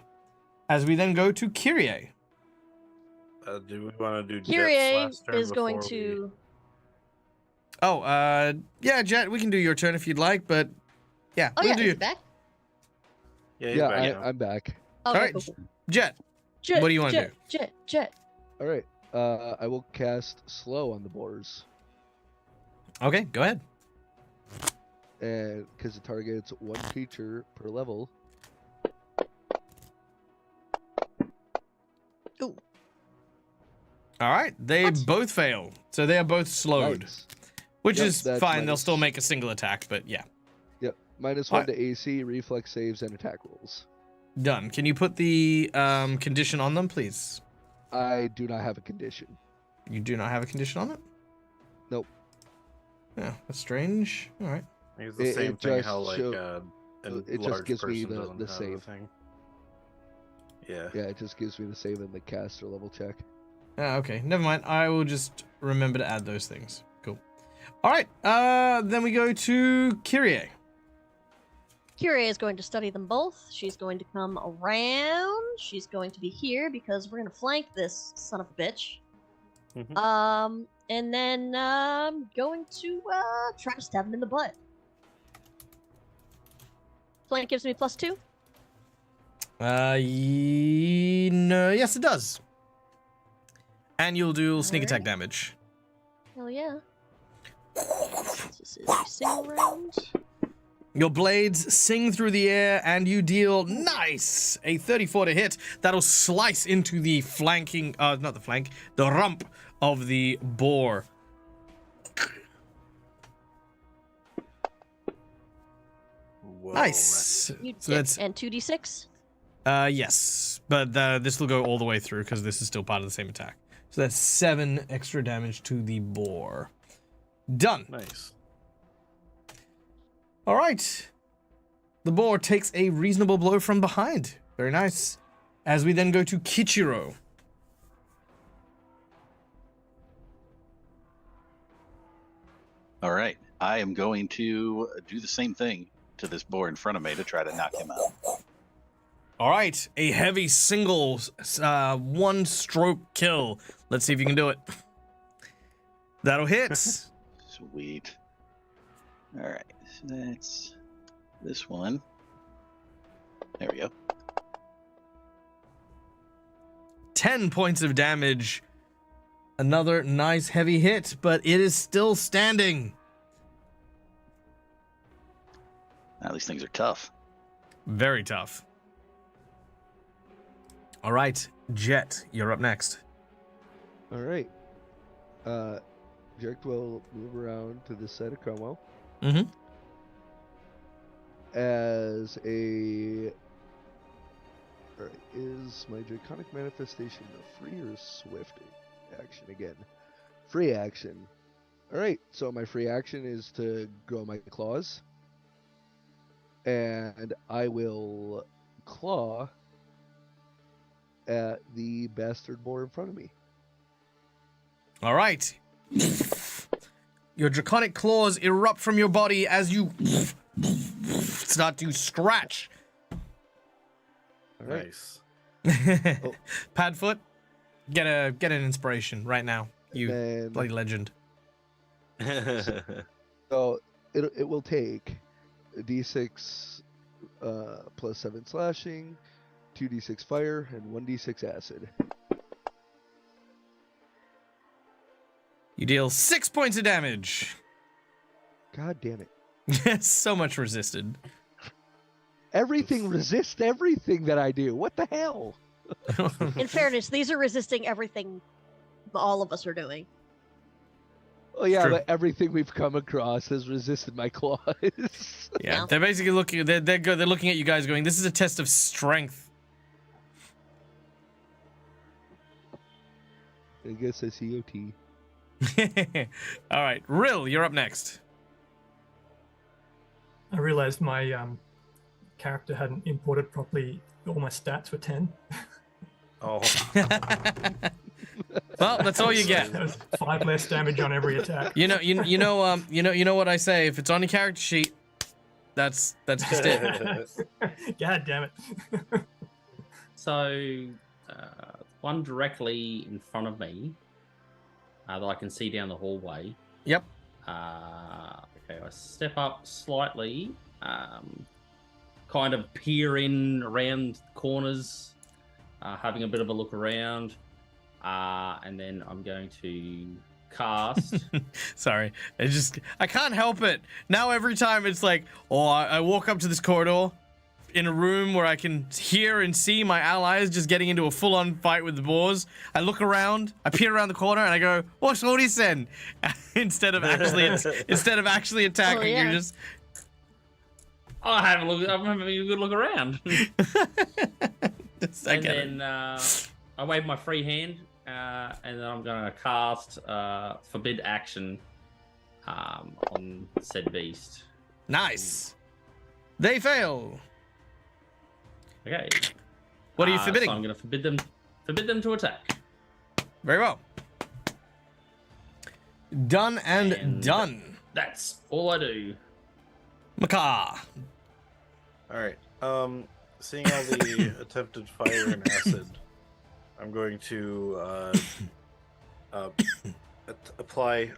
As we then go to Kyrie. Do we want to do Kyrie Jet's last turn is going before to. Oh, yeah, Jet, we can do your turn if you'd like, but yeah. Oh we'll yeah, do he's your... back. Yeah, he's Yeah, back now. I'm back. Okay, All right, cool. Jet, what do you want to do? Jet. All right. I will cast slow on the boars, Okay, go ahead. and because it targets 1 creature per level. Ooh. All right, they What? both fail, so they are both slowed, Nice. which Yep, is that's fine. They'll minus. still make a single attack, but yeah, Yep. -1 Alright. to AC, reflex saves, and attack rolls. done. Can you put the condition on them, please? I do not have a condition. You do not have a condition on it? Nope. Yeah, that's strange. All right. It's the It- same it thing just how like show- a it just large gives me person the doesn't have save. thing. Yeah. Yeah, it just gives me the save and the caster level check. Okay, never mind. I will just remember to add those things. Cool. All right. Then we go to Kyrie. Kyrie is going to study them both. She's going to come around. She's going to be here because we're going to flank this son of a bitch. Mhm. And then going to try to stab him in the butt. Flank gives me +2. No, yes, it does. And you'll do sneak attack Alright. damage. Hell yeah. This is a single round. Your blades sing through the air, and you deal a 34 to hit. That'll slice into the flanking, not the flank, the rump of the boar. Whoa, Nice. You So that's and 2d6. yes, but this will go all the way through because this is still part of the same attack. So that's 7 extra damage to the boar. Done. Nice. All right. The boar takes a reasonable blow from behind. Very nice. As we then go to Kichiro. All right. I am going to do the same thing to this boar in front of me to try to knock him out. All right. A heavy single one stroke kill. Let's see if you can do it. That'll hit. Sweet. All right. So that's this one. There we go. 10 points of damage. Another nice heavy hit, but it is still standing. Now, these things are tough. Very tough. All right, Jet, you're up next. All right. Jack will move around to this side of Como Mm-hmm. as a. All right, is my draconic manifestation a free or swift action again? Free action. All right, so my free action is to grow my claws, and I will claw at the bastard boar in front of me. All right. Your draconic claws erupt from your body as you start to scratch. All right. Nice. Padfoot, get an inspiration right now. You And bloody legend. so it will take a d6 plus 7 slashing, 2d6 fire, and 1d6 acid. You deal 6 points of damage. God damn it. So much resisted. Everything resists everything that I do. What the hell? In fairness, these are resisting everything all of us are doing. Oh yeah, True. but everything we've come across has resisted my claws. Yeah, Yeah. they're basically looking. They're looking at you guys, going, "This is a test of strength." I guess I see OT. All right, Rill, you're up next. I realized my character hadn't imported properly. All my stats were 10. Oh, Well, that's all you get. That was 5 less damage on every attack. You know what I say. If it's on your character sheet, that's just it. God damn it. So, one directly in front of me that I can see down the hallway. Yep. Okay, I step up slightly, kind of peer in around corners, having a bit of a look around, and then I'm going to cast. Sorry, I can't help it. Now every time it's like, oh, I walk up to this corridor, in a room where I can hear and see my allies just getting into a full-on fight with the boars. I look around, I peer around the corner, and I go, "What's all this then?" instead of actually attacking. Oh, yeah. You just I'm having a good look around. I And get it. then I wave my free hand, and then I'm going to cast Forbid Action on said beast. Nice. They fail. Okay. What are you forbidding? So I'm going to forbid them to attack. Very well. Done and done. That's all I do. Macaw. All right. Seeing all the attempted fire and acid, I'm going to apply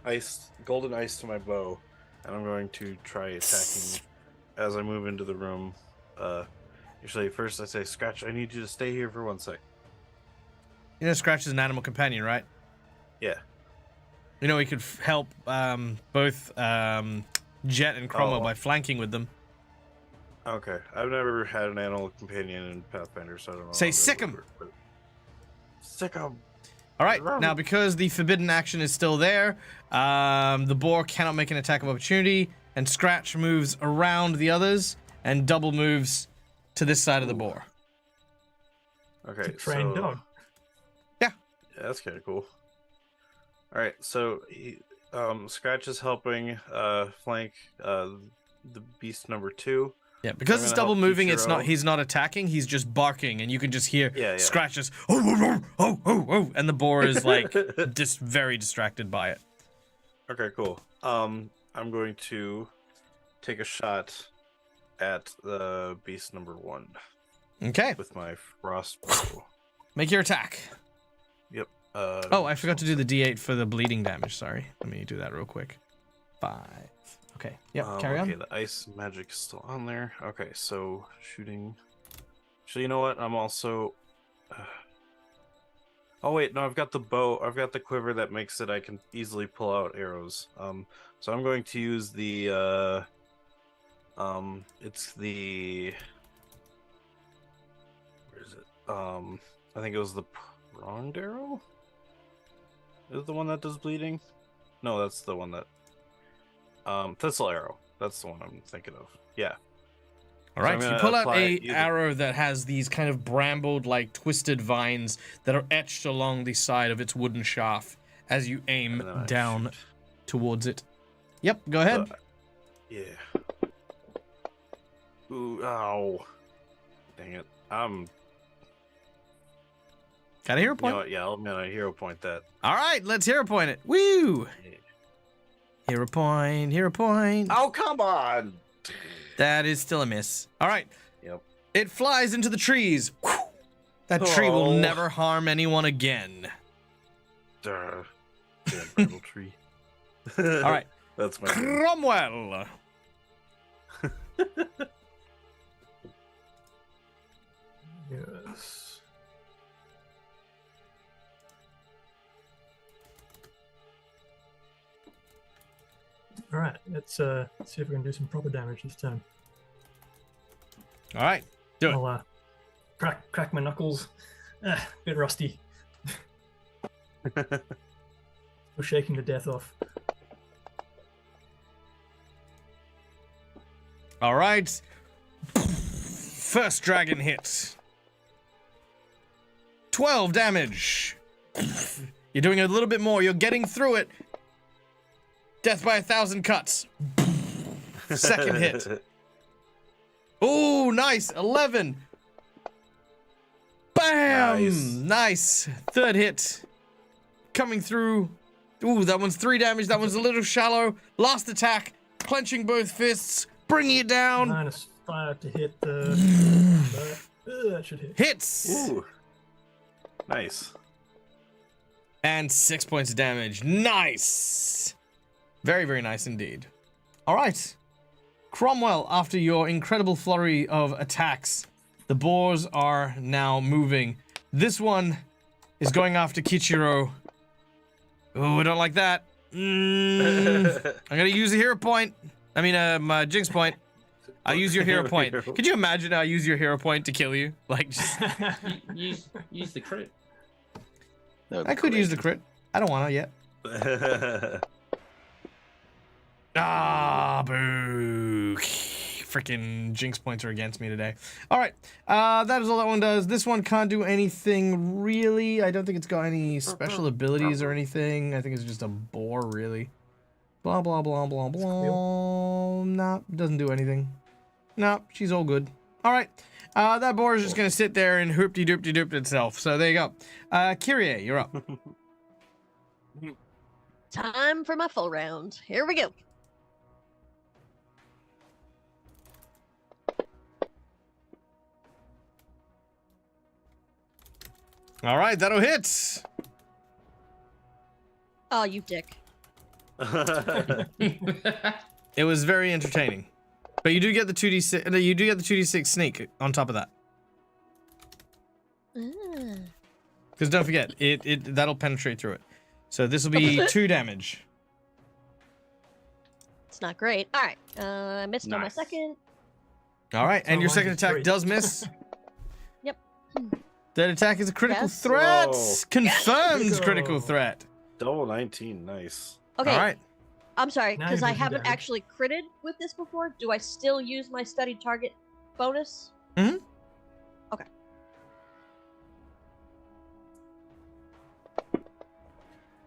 golden ice to my bow, and I'm going to try attacking as I move into the room. Usually, first I say, "Scratch, I need you to stay here for 1 sec." You know, Scratch is an animal companion, right? Yeah. You know, he could help both Jet and Chromo by flanking with them. Okay. I've never had an animal companion in Pathfinder, so I don't know. Say how they sick 'em. would work, but- Sick 'em. All right, now because the forbidden action is still there, the boar cannot make an attack of opportunity, and Scratch moves around the others and double moves to this side of the boar. Okay. Trained dog. Yeah, that's kind of cool. All right, so Scratch is helping flank the beast number 2. Yeah, because I'm it's gonna double help moving, Kichiro. he's not attacking, he's just barking, and you can just hear Yeah. Scratches, oh, and the boar is like just very distracted by it. Okay, cool. I'm going to take a shot at the beast number 1 Okay, with my frost bow. make your attack. Yep. Oh, I forgot to do the D8 for the bleeding damage. Sorry, let me do that real quick. 5. Okay. Yep. Carry on. Okay, the ice magic is still on there. Okay, so shooting. So you know what? I'm also. Oh wait, no, I've got the bow. I've got the quiver that makes it I can easily pull out arrows. So I'm going to use the. It's the. Where is it? I think it was the pronged arrow. Is it the one that does bleeding? No, that's the one that. Thistle arrow. That's the one I'm thinking of. Yeah. All right, I'm so you gonna pull out apply a either- arrow that has these kind of brambled, like twisted vines that are etched along the side of its wooden shaft as you aim And then I down shoot. towards it. Yep, go ahead. Yeah. Ooh, ow. Dang it. Got a hero You point. know what? Yeah, I'm gonna hero point that. All right, let's hero point it. Woo! Yeah. Hero point, hero point. Oh, come on! That is still a miss. All right. Yep. It flies into the trees. Whew. That tree will Oh. never harm anyone again. Damn brittle tree. All right. That's my turn. Cromwell. Yes. All right, let's see if we can do some proper damage this time. All right. Do it. I'll crack my knuckles. Bit rusty. We're shaking the death off. All right. First dragon hit. 12 damage. You're doing a little bit more. You're getting through it. Death by 1,000 cuts. Second hit. Ooh, nice. 11. Bam! Nice. Third hit. Coming through. Ooh, that one's 3 damage. That one's a little shallow. Last attack. Clenching both fists. Bringing it down. -5 to hit. That should hit. Hits. Ooh. Nice. And 6 points of damage. Nice. Very, very nice indeed. All right. Cromwell, after your incredible flurry of attacks, the boars are now moving. This one is going after Kichiro. Oh, I don't like that. I'm going to use a hero point. I mean, my jinx point. I'll use your hero point. Could you imagine I use your hero point to kill you? Like, just... use the crit. I could use the crit. I don't want to yet. Ah, boo. Freaking jinx points are against me today. All right. That is all that one does. This one can't do anything really. I don't think it's got any special abilities or anything. I think it's just a bore, really. Blah, blah, blah, blah, blah. Nah, doesn't do anything. Nah, she's all good. All right. That boar is just going to sit there and hoopty-doopty-doop itself. So there you go. Kyrie, you're up. Time for my full round. Here we go. All right, that'll hit. Oh, you dick. It was very entertaining. But you do get the 2d6. You do get the 2d6 sneak on top of that. Because don't forget, that'll penetrate through it. So this will be 2 damage. It's not great. All right. I missed on my second. All right, and your mine second is attack 3. does miss. Yep. That attack is a critical Yes. threat. Whoa. Confirmed Yes. critical threat. Double 19, nice. Okay. All right. I'm sorry, Now because you I do haven't damage. actually critted with this before. Do I still use my studied target bonus? Mhm. Okay.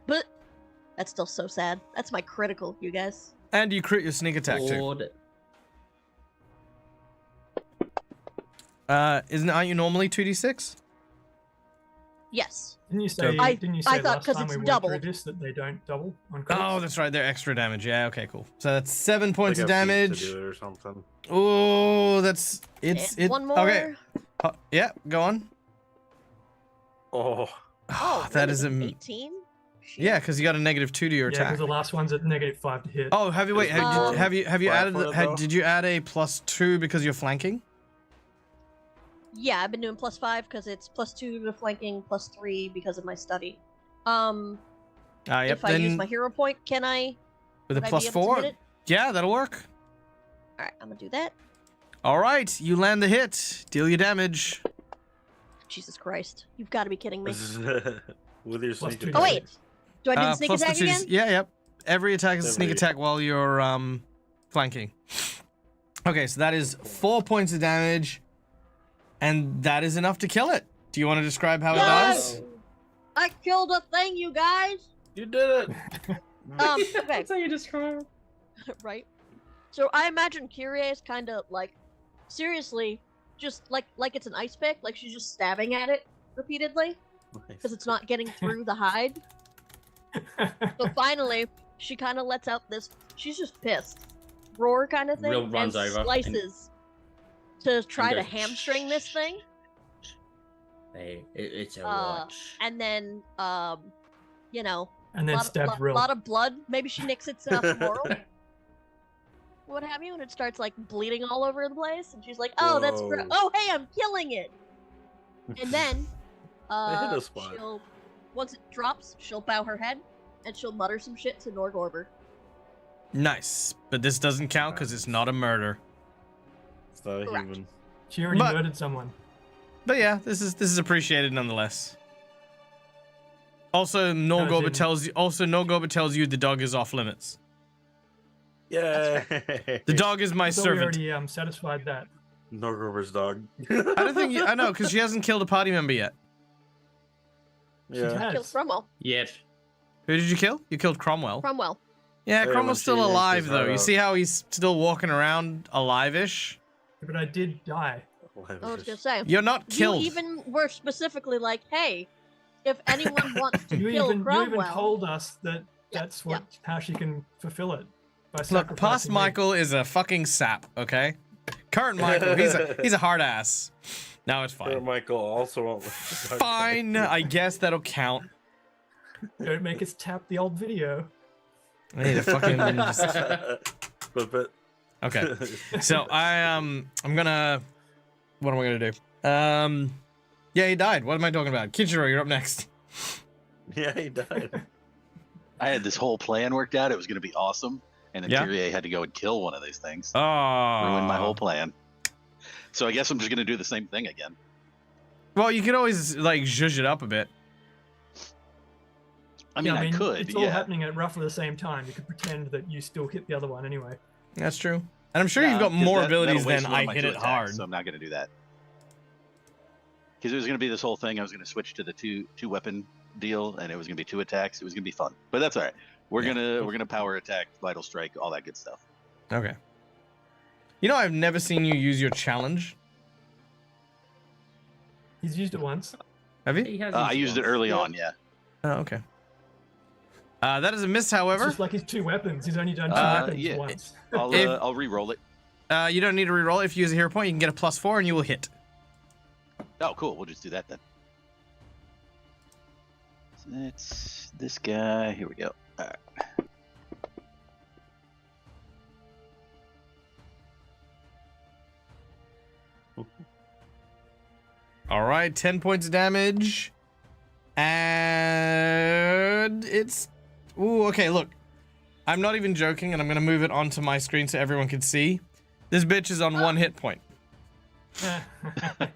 But that's still so sad. That's my critical, you guys. And you crit your sneak attack too. Lord. Aren't you normally 2d6? Yes. Didn't you say? I didn't you thought say last 'cause time it's we went doubled. through this that they don't double on crits? Oh, that's right. They're extra damage. Yeah. Okay. Cool. So that's 7 points Like of a feat to damage. do it or something. Oh, that's One more. Okay. Yeah. Go on. Oh, Oh, that is a 18. yeah, because you got a -2 to your Yeah, attack. because the last one's at -5 to hit. Oh, have you wait? Is Have, there you have you have you flat added? for it, though? Did you add a +2 because you're flanking? Yeah, I've been doing +5 because it's +2 to flanking, +3 because of my study. Yep. If I Then use my hero point, can I? with a would I be able to +4, hit it? yeah, that'll work. All right, I'm gonna do that. All right, you land the hit. Deal your damage. Jesus Christ, you've got to be kidding me. with your Plus sneak 2 Oh attack. wait, do I do the sneak plus the attack 2d6 again? Yeah, yep. Every attack is a sneak Every- attack while you're flanking. Okay, so that is 4 points of damage, and that is enough to kill it. Do you want to describe how it Yes! does? I killed a thing, you guys. You did it. Okay, That's how you describe. right. So I imagine Kyrie is kind of like, seriously, just like it's an ice pick, like she's just stabbing at it repeatedly because it's not getting through the hide. So finally, she kind of lets out this. She's just pissed, roar kind of thing, Real runs and over and- slices to try to goes, hamstring this thing, Hey, it's a Uh, watch. and then you know, and then stabs real. lot of blood. Maybe she nicks its femoral, what have you, and it starts like bleeding all over the place. And she's like, "Oh, that's gross. Whoa. Oh, hey, I'm killing it." And then, hit a spot. she'll once it drops, she'll bow her head and she'll mutter some shit to Norgorber. Nice, but this doesn't count because it's not a murder. It's not a Correct. human. She already But- murdered someone. But yeah, this is appreciated nonetheless. Also, Norgorber in- tells you the dog is off limits. Yeah. The dog is my I thought we servant. already satisfied that. Norgorber's dog. I don't think I know because she hasn't killed a party member yet. She Yeah. has. Kill Cromwell. Yet. Who did you kill? You killed Cromwell. Cromwell. Yeah, Oh, yeah, Cromwell's when still she yanked alive his though. heart You out. see how he's still walking around alive-ish? But I did die. I was gonna say. You're not killed. You even were specifically like, "Hey, if anyone wants to You kill even Cromwell, told us that Yeah, that's what how she can fulfill it. By Look, sacrificing past me. Michael is a fucking sap, okay? Current Michael, he's a hard ass. No, it's Sure, fine. Michael also won't. Fine, I guess that'll count. Don't make us tap the old video. I need to fucking just... but Okay. So I'm gonna. What am I gonna do? Yeah, he died. What am I talking about? Kichiro, you're up next. yeah, he died. I had this whole plan worked out. It was going to be awesome. and then Yeah. Tyrion had to go and kill one of these things. Oh. Ruined my whole plan. So I guess I'm just gonna do the same thing again. Well, you could always like zhuzh it up a bit. I mean, Yeah, I could, It's all yeah. happening at roughly the same time. You could pretend that you still hit the other one anyway. That's true. And I'm sure Nah, you've got 'cause more that- abilities that'll waste than one I of my hit 2 it attacks, hard. So I'm not gonna do that. Because it was gonna be this whole thing. I was gonna switch to the two weapon deal, and it was gonna be 2 attacks. It was gonna be fun, but that's all right. We're gonna power attack, vital strike, all that good stuff. Okay. You know, I've never seen you use your challenge. He's used it once. Have you? He has I used it once. early on, yeah. Oh, okay. That is a miss, It's however. just like his 2 weapons. He's only done 2 weapons yeah. once. I'll re-roll it. You don't need to reroll. If you use a hero point, you can get a +4 and you will hit. Oh, cool. We'll just do that then. So that's this guy. Here we go. All right. All right, 10 points of damage. And it's... Ooh, okay, look. I'm not even joking, and I'm going to move it onto my screen so everyone can see. This bitch is on 1 hit point.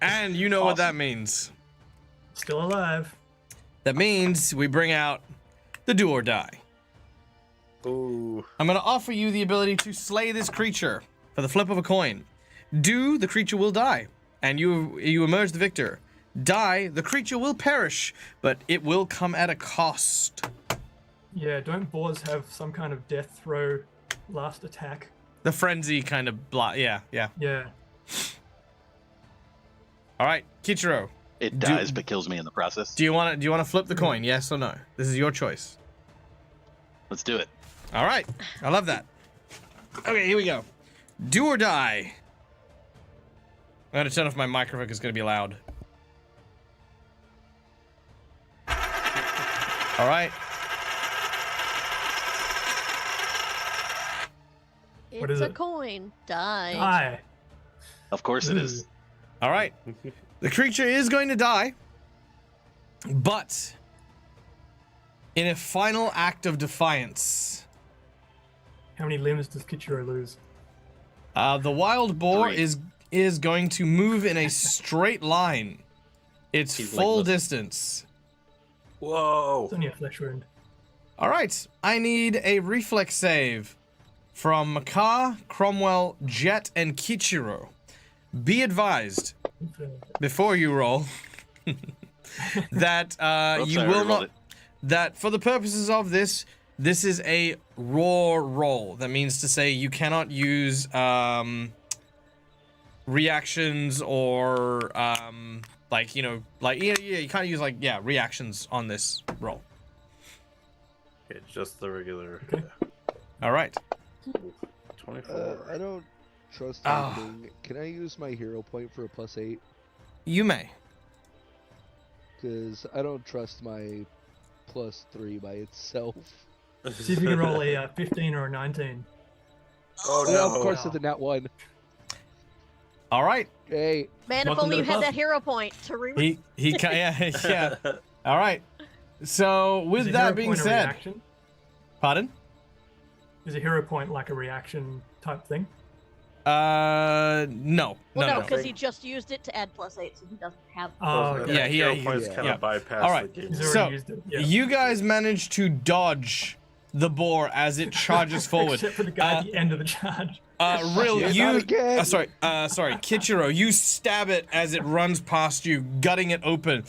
And you know what that means. Still alive. That means we bring out the do or die. Ooh. I'm going to offer you the ability to slay this creature for the flip of a coin. Do, the creature will die, and you emerge the victor. Die, the creature will perish, but it will come at a cost. Yeah, don't boars have some kind of death throw last attack? The frenzy kind of yeah. Yeah. All right, Kichiro, It dies, but kills me in the process. do you want to flip the coin? Yes or no? This is your choice. Let's do it. All right, I love that. Okay, here we go. Do or die. I'm gonna turn off my microphone because it's gonna be loud. All right. What It's is a it? coin. Die. Die. Of course it is. All right. The creature is going to die, but in a final act of defiance, How many limbs does Kichiro lose? the wild boar 3. is going to move in a straight line. It's He's full legless. distance. Whoa. It's only a flesh wound. All right. I need a reflex save from Makar, Cromwell, Jet, and Kichiro. Be advised before you roll that Oops, you I will already rolled not. it. That for the purposes of this is a raw roll. That means to say you cannot use reactions or you can't use reactions on this roll. Okay, just the regular. All right. 24. I don't trust Ah. anything. Can I use my hero point for a +8? You may. Because I don't trust my +3 by itself. See if you can roll a 15 or a 19. Oh Well, no. of course, it's a nat 1. All right. Hey, Man, if Welcome only to you the had club. that hero point to re. Yeah. All right. So with Is a that hero being point a said, reaction? pardon? Is a hero point like a reaction type thing? No. Well, no, no. because he just used it to add +8, so he doesn't have. Oh, Those okay. Yeah, hero he- points yeah. kind of bypass All right. the game. He's already So, used it. Yeah. You guys managed to dodge the boar as it charges forward. Except for the guy at the end of the charge. Real, Shit, you. not again. Sorry, Kichiro, you stab it as it runs past you, gutting it open.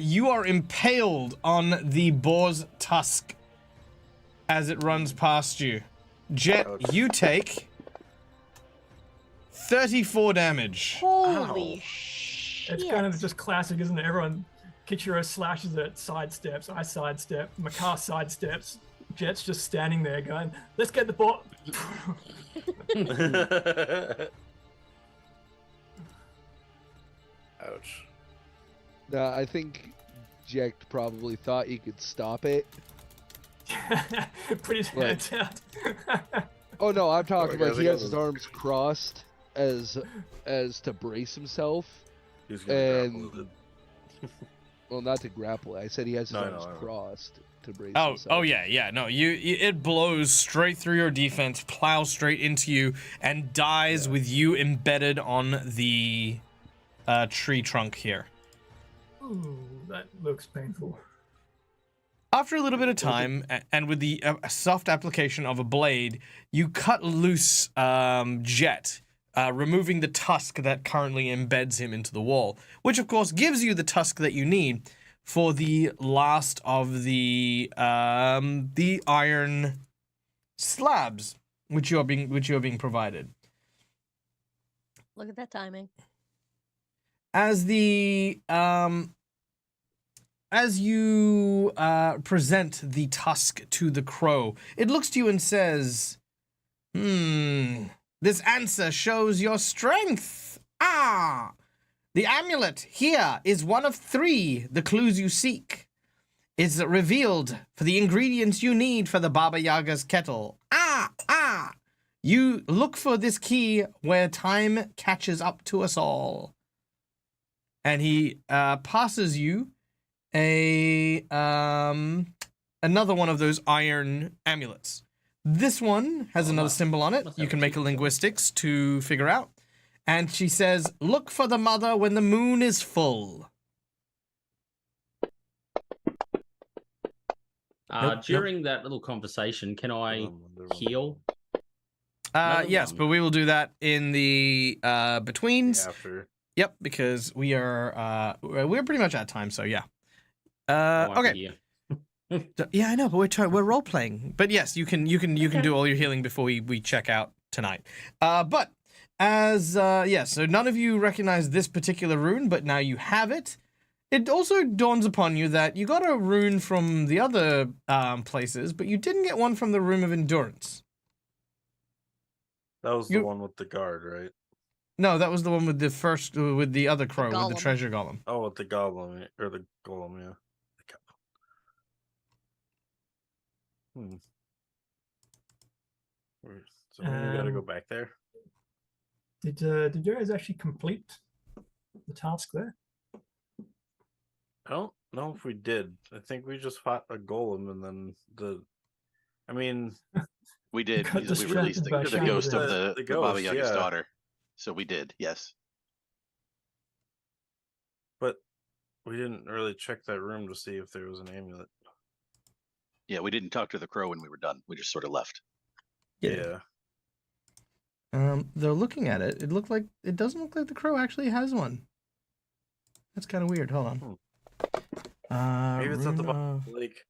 You are impaled on the boar's tusk as it runs past you. Jet, Ouch. you take 34 damage. Holy shit! It's kind of just classic, isn't it? Everyone, Kichiro slashes it, sidesteps, I sidestep, Makar sidesteps, Jet's just standing there going, let's get the ball. Ouch. nah, I think Jack probably thought he could stop it. Put his hands out. Oh no, I'm talking Alright, about guys, he I has got his this. arms crossed as to brace himself. He's gonna And- grapple with it. Well, not to grapple. I said he has his No, arms no, no. crossed to brace Oh, himself. yeah. No, it blows straight through your defense, plows straight into you, and dies with you embedded on the tree trunk here. Ooh, that looks painful. After a little bit of time, and with the soft application of a blade, you cut loose Jet, removing the tusk that currently embeds him into the wall, which of course gives you the tusk that you need for the last of the iron slabs, which you are being provided. Look at that timing. As you present the tusk to the crow, it looks to you and says, this answer shows your strength. The amulet here is one of 3 the clues you seek. It's revealed for the ingredients you need for the Baba Yaga's kettle. You look for this key where time catches up to us all. And he passes you another one of those iron amulets. This one has another symbol on it. You can make a linguistics to figure out. And she says, look for the mother when the moon is full. During that little conversation, can I heal? Yes, but we will do that in the betweens. After. Yep, because we're pretty much out of time, so yeah. Okay. Yeah, I know, but we're role playing. But yes, you can do all your healing before we check out tonight. But as so none of you recognize this particular rune, but now you have it. It also dawns upon you that you got a rune from the other places, but you didn't get one from the Room of Endurance. That was the one with the guard, right? No, that was the one with with the other crow, with the golem. treasure golem. Oh, with the goblin, or the golem, yeah. So we gotta go back there. Did you guys actually complete the task there? I don't know if we did. I think we just fought a golem, and then we did got because we released the distracted by ghost of the the ghost, Baba Yaga's yeah. daughter. So we did, yes. But we didn't really check that room to see if there was an amulet. Yeah, we didn't talk to the crow when we were done. We just sort of left. Yeah. Though looking at it, it doesn't look like the crow actually has one. That's kind of weird. Hold on. Maybe it's at the bottom of the lake.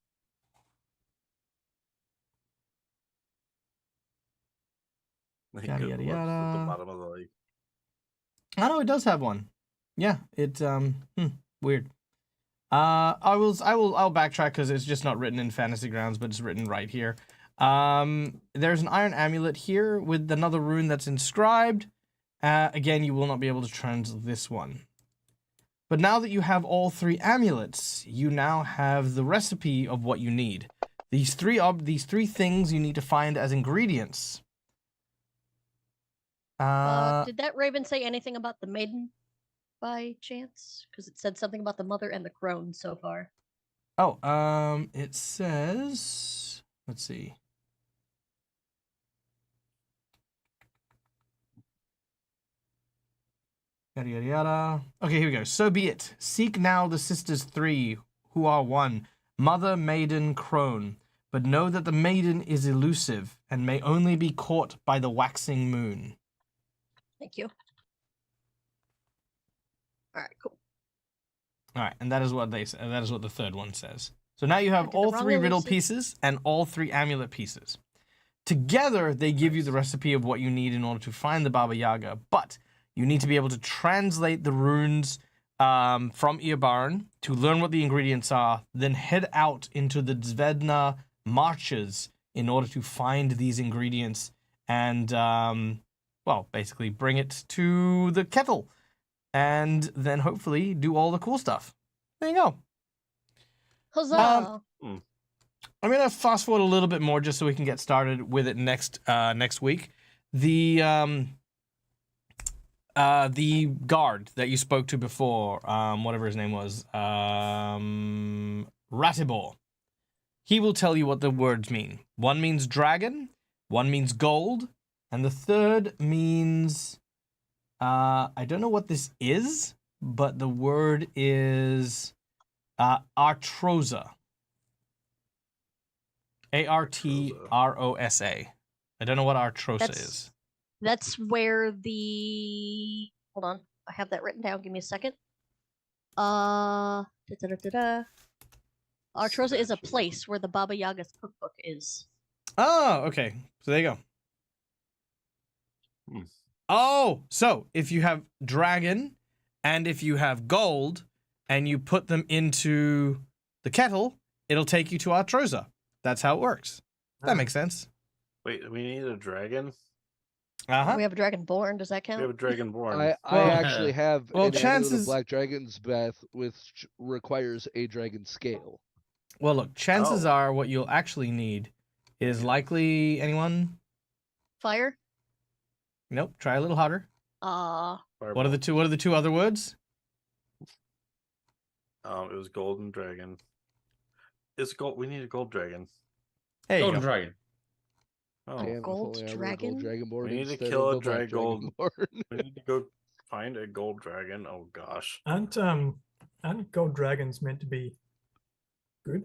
Yada, yada, yada. At the bottom of the lake. I know it does have one. Yeah, it weird. I'll backtrack because it's just not written in Fantasy Grounds, but it's written right here. There's an iron amulet here with another rune that's inscribed. Again, you will not be able to translate this one. But now that you have all 3 amulets, you now have the recipe of what you need. These three things you need to find as ingredients. Did that raven say anything about the maiden by chance? Because it said something about the mother and the crone so far. Oh, it says, let's see. Yada, yada, yada. Okay, here we go. So be it. Seek now the sisters 3, who are one, mother, maiden, crone. But know that the maiden is elusive and may only be caught by the waxing moon. Thank you. All right, cool. All right, and that is what they say. That is what the third one says. So now you have I did all the wrong 3 riddle elusive. pieces and all 3 amulet pieces. Together, they give you the recipe of what you need in order to find the Baba Yaga, but you need to be able to translate the runes from Iobaria to learn what the ingredients are, then head out into the Zvedna marches in order to find these ingredients and, basically bring it to the kettle and then hopefully do all the cool stuff. There you go. Huzzah! I'm going to fast forward a little bit more just so we can get started with it next week. The The guard that you spoke to before, whatever his name was, Ratibor. He will tell you what the words mean. One means dragon, one means gold, and the third means, I don't know what this is, but the word is Artrosa. Artrosa. I don't know what Artrosa is. That's where the... Hold on. I have that written down. Give me a second. Artrosa is a place where the Baba Yaga's cookbook is. Oh, okay. So there you go. Oh, so if you have dragon and if you have gold and you put them into the kettle, it'll take you to Artrosa. That's how it works. That makes sense. Wait, we need a dragon? Uh-huh. We have a dragon born. Does that We count? have a dragon born. I Well- actually have well, an amulet chances- of Black Dragon's Breath, which requires a dragon scale. Well, look, chances are what you'll actually need is likely anyone? Fire? Nope. Try a little harder. What are the two other words? It was golden dragon. It's gold. We need a gold dragon. There you Golden go. Dragon. Oh, Damn, if Gold only I were a dragon? gold dragonborn We need to instead kill of a a black gold. dragonborn. we need to go find a gold dragon. Oh gosh. Aren't gold dragons meant to be good?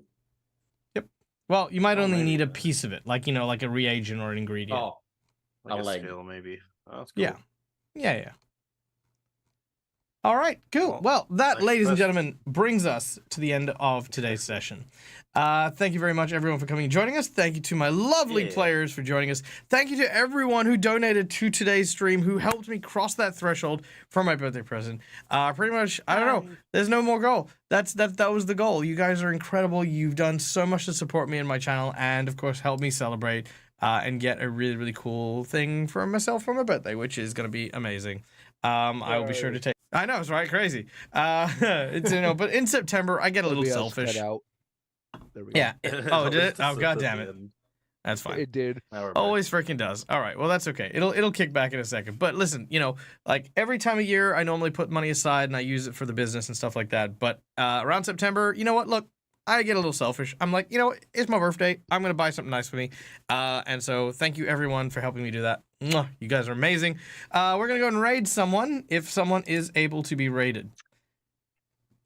Well, you might Oh, only maybe. need a piece of it, like, like a reagent or an ingredient. Oh, Like a a leg. scale, maybe. Oh, that's cool. Yeah. Yeah. All right, cool. Well, Well, that, next ladies and question. gentlemen, brings us to the end of today's session. Thank you very much, everyone, for coming and joining us. Thank you to my lovely Yeah. players for joining us. Thank you to everyone who donated to today's stream, who helped me cross that threshold for my birthday present. Pretty much, I don't know. There's no more goal. That was the goal. You guys are incredible. You've done so much to support me and my channel, and of course, help me celebrate and get a really, really cool thing for myself for my birthday, which is going to be amazing. I will be sure to take. I know, it's right, crazy. It's but in September I get a little Maybe I'll selfish. Cut out. There we go. Yeah. Oh, did it? Oh, god damn it. End. That's fine. It did. Now we're back. Always freaking does. All right. Well, that's okay. It'll kick back in a second. But listen, like every time of year, I normally put money aside and I use it for the business and stuff like that. But around September, you know what? Look, I get a little selfish. I'm like, it's my birthday. I'm gonna buy something nice for me. And so thank you everyone for helping me do that. Mwah, you guys are amazing. We're gonna go and raid someone if someone is able to be raided.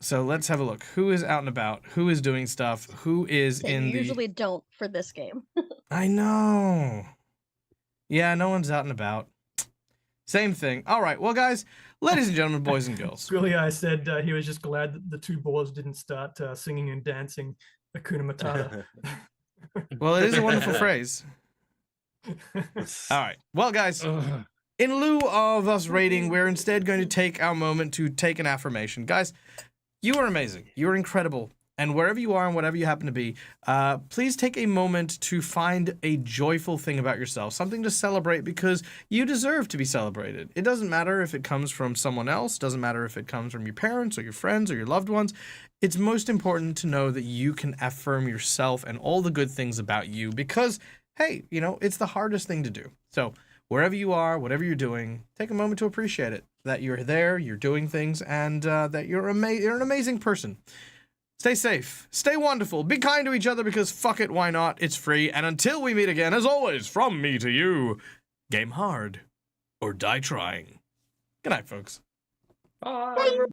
So let's have a look. Who is out and about? Who is doing stuff? Who is They in the? usually don't for this game. I know. Yeah, no one's out and about. Same thing. All right. Well, guys, ladies and gentlemen, boys and girls. Squilly said he was just glad that the two boars didn't start singing and dancing Hakuna Matata. Well, it is a wonderful phrase. All right. Well, guys, in lieu of us raiding, we're instead going to take our moment to take an affirmation. Guys, you are amazing. You're incredible. And wherever you are and whatever you happen to be, please take a moment to find a joyful thing about yourself, something to celebrate because you deserve to be celebrated. It doesn't matter if it comes from someone else, doesn't matter if it comes from your parents or your friends or your loved ones. It's most important to know that you can affirm yourself and all the good things about you because, hey, it's the hardest thing to do. So wherever you are, whatever you're doing, take a moment to appreciate it, that you're there, you're doing things, and that you're an amazing person. Stay safe, stay wonderful, be kind to each other because fuck it, why not? It's free. And until we meet again, as always, from me to you, game hard or die trying. Good night, folks. Bye.